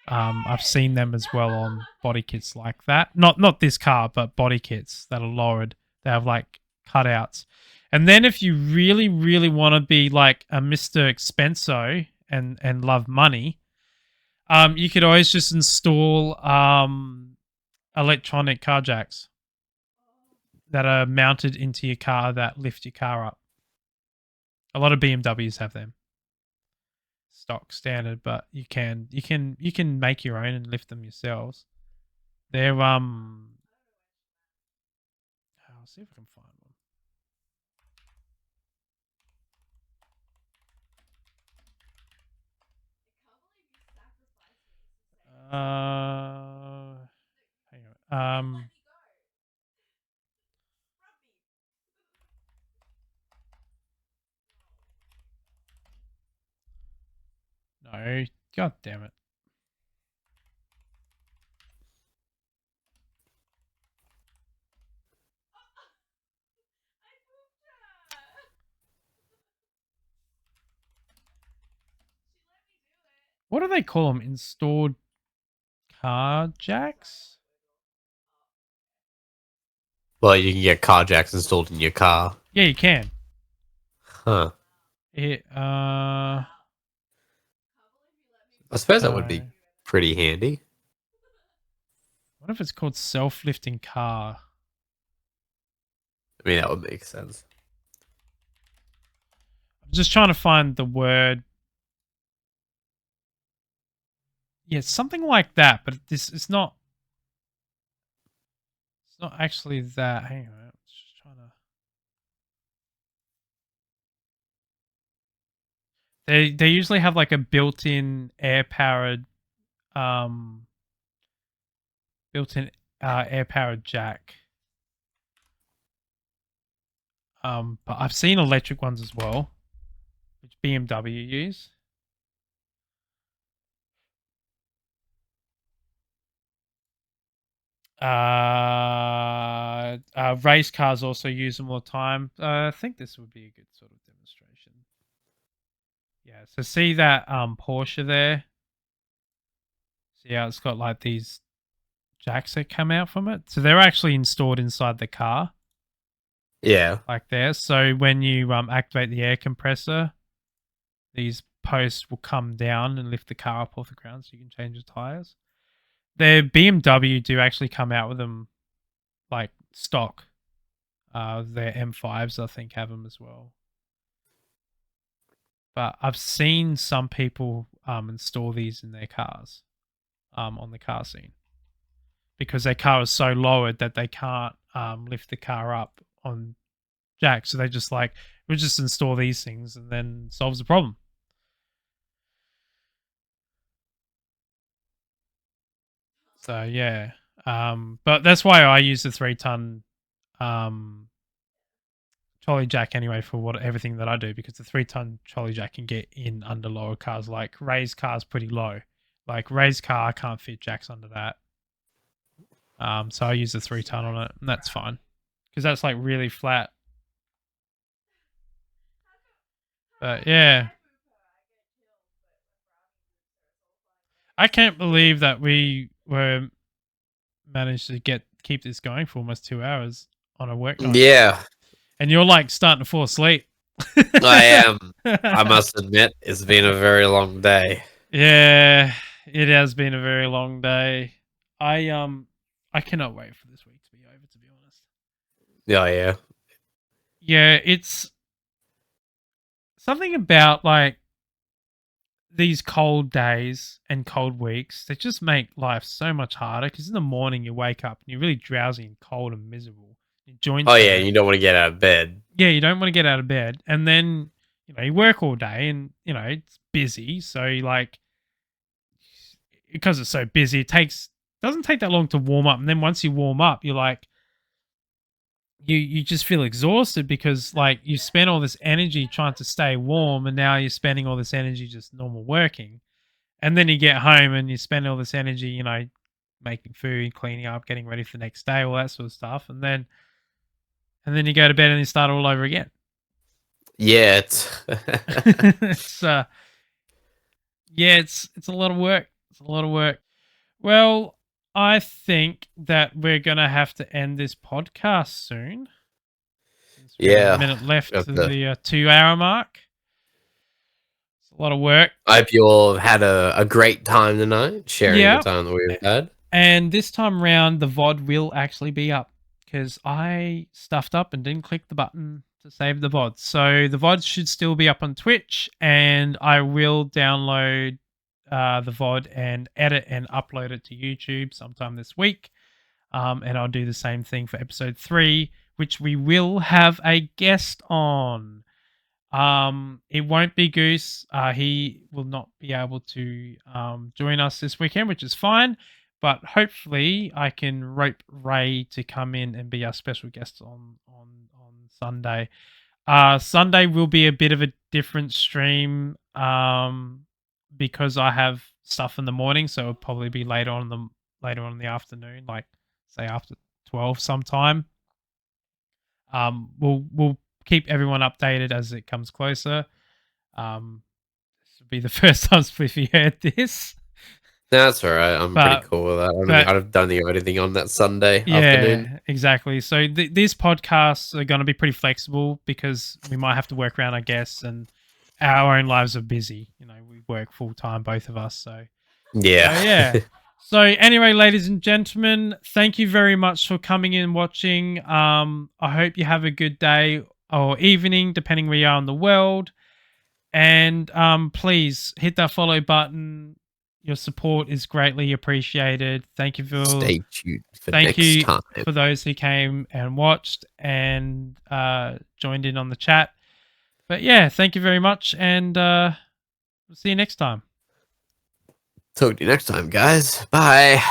I've seen them as well on body kits like that. Not this car, but body kits that are lowered. They have like cutouts. And then if you really, really want to be like a Mr. Expenso and love money, You could always just install electronic car jacks that are mounted into your car that lift your car up. A lot of BMWs have them. Stock standard, but you can make your own and lift them yourselves. They're I'll see if I can find one. Hang on. No, god damn it. What do they call them? Installed car jacks? Well, you can get car jacks installed in your car. Yeah, you can. Huh. I suppose that would be pretty handy. What if it's called self-lifting car? I mean, that would make sense. I'm just trying to find the word. Yeah, something like that, but it's not. It's not actually that. Hang on, I'm just trying to. They usually have like a built-in air-powered, air-powered jack. But I've seen electric ones as well, which BMW use. Race cars also use them all the time. I think this would be a good sort of demonstration. Yeah, so see that Porsche there? See how it's got like these jacks that come out from it? So they're actually installed inside the car. Yeah. Like there. So when you activate the air compressor, these posts will come down and lift the car up off the ground so you can change the tires. Their BMW do actually come out with them like stock. Their M5s, I think, have them as well. But I've seen some people install these in their cars on the car scene because their car is so lowered that they can't lift the car up on jack. So they just like, we'll just install these things and then solves the problem. So yeah, but that's why I use the 3-ton trolley jack anyway for everything that I do, because the 3-ton trolley jack can get in under lower cars. Like Ray's car's pretty low. Like Ray's car, I can't fit jacks under that. So I use the 3-ton on it, and that's fine because that's like really flat. But yeah, I can't believe that we managed to keep this going for almost 2 hours on a work night. Yeah. And you're like starting to fall asleep. I am. I must admit, it's been a very long day. Yeah, it has been a very long day. I cannot wait for this week to be over, to be honest. Oh, yeah. Yeah, it's something about like these cold days and cold weeks that just make life so much harder, because in the morning you wake up and you're really drowsy and cold and miserable. Your joints Oh, yeah, hurt. you don't want to get out of bed. Yeah, you don't want to get out of bed. And then, you work all day and, it's busy. So you like, because it's so busy, doesn't take that long to warm up. And then once you warm up, you're like, you just feel exhausted because like you spent all this energy trying to stay warm, and now you're spending all this energy just normal working. And then you get home and you spend all this energy, making food, cleaning up, getting ready for the next day, all that sort of stuff. And then you go to bed and you start all over again. Yeah, it's it's a lot of work. It's a lot of work. Well, I think that we're gonna have to end this podcast soon. Since we have a minute left to the 2 hour mark. So a lot of work. I hope you all had a great time tonight, sharing the time that we've had. And this time round, the VOD will actually be up because I stuffed up and didn't click the button to save the VOD. So the VOD should still be up on Twitch, and I will download the VOD and edit and upload it to YouTube sometime this week. And I'll do the same thing for episode 3, which we will have a guest on. It won't be Goose. He will not be able to join us this weekend, which is fine. But hopefully, I can rope Ray to come in and be our special guest on Sunday. Sunday will be a bit of a different stream because I have stuff in the morning, so it'll probably be later on in the afternoon, like say after 12 sometime. We'll keep everyone updated as it comes closer. This will be the first time Spliffy heard this. That's all right. I'm pretty cool with that. I don't think of anything on that Sunday afternoon. Yeah, exactly. So these podcasts are going to be pretty flexible because we might have to work around our guests, and our own lives are busy. You know, we work full time, both of us. So yeah. So anyway, ladies and gentlemen, thank you very much for coming in and watching. I hope you have a good day or evening, depending where you are in the world. And please hit that follow button. Your support is greatly appreciated. Thank you for stay tuned for next time. For those who came and watched and joined in on the chat. But yeah, thank you very much, and we'll see you next time. Talk to you next time, guys. Bye.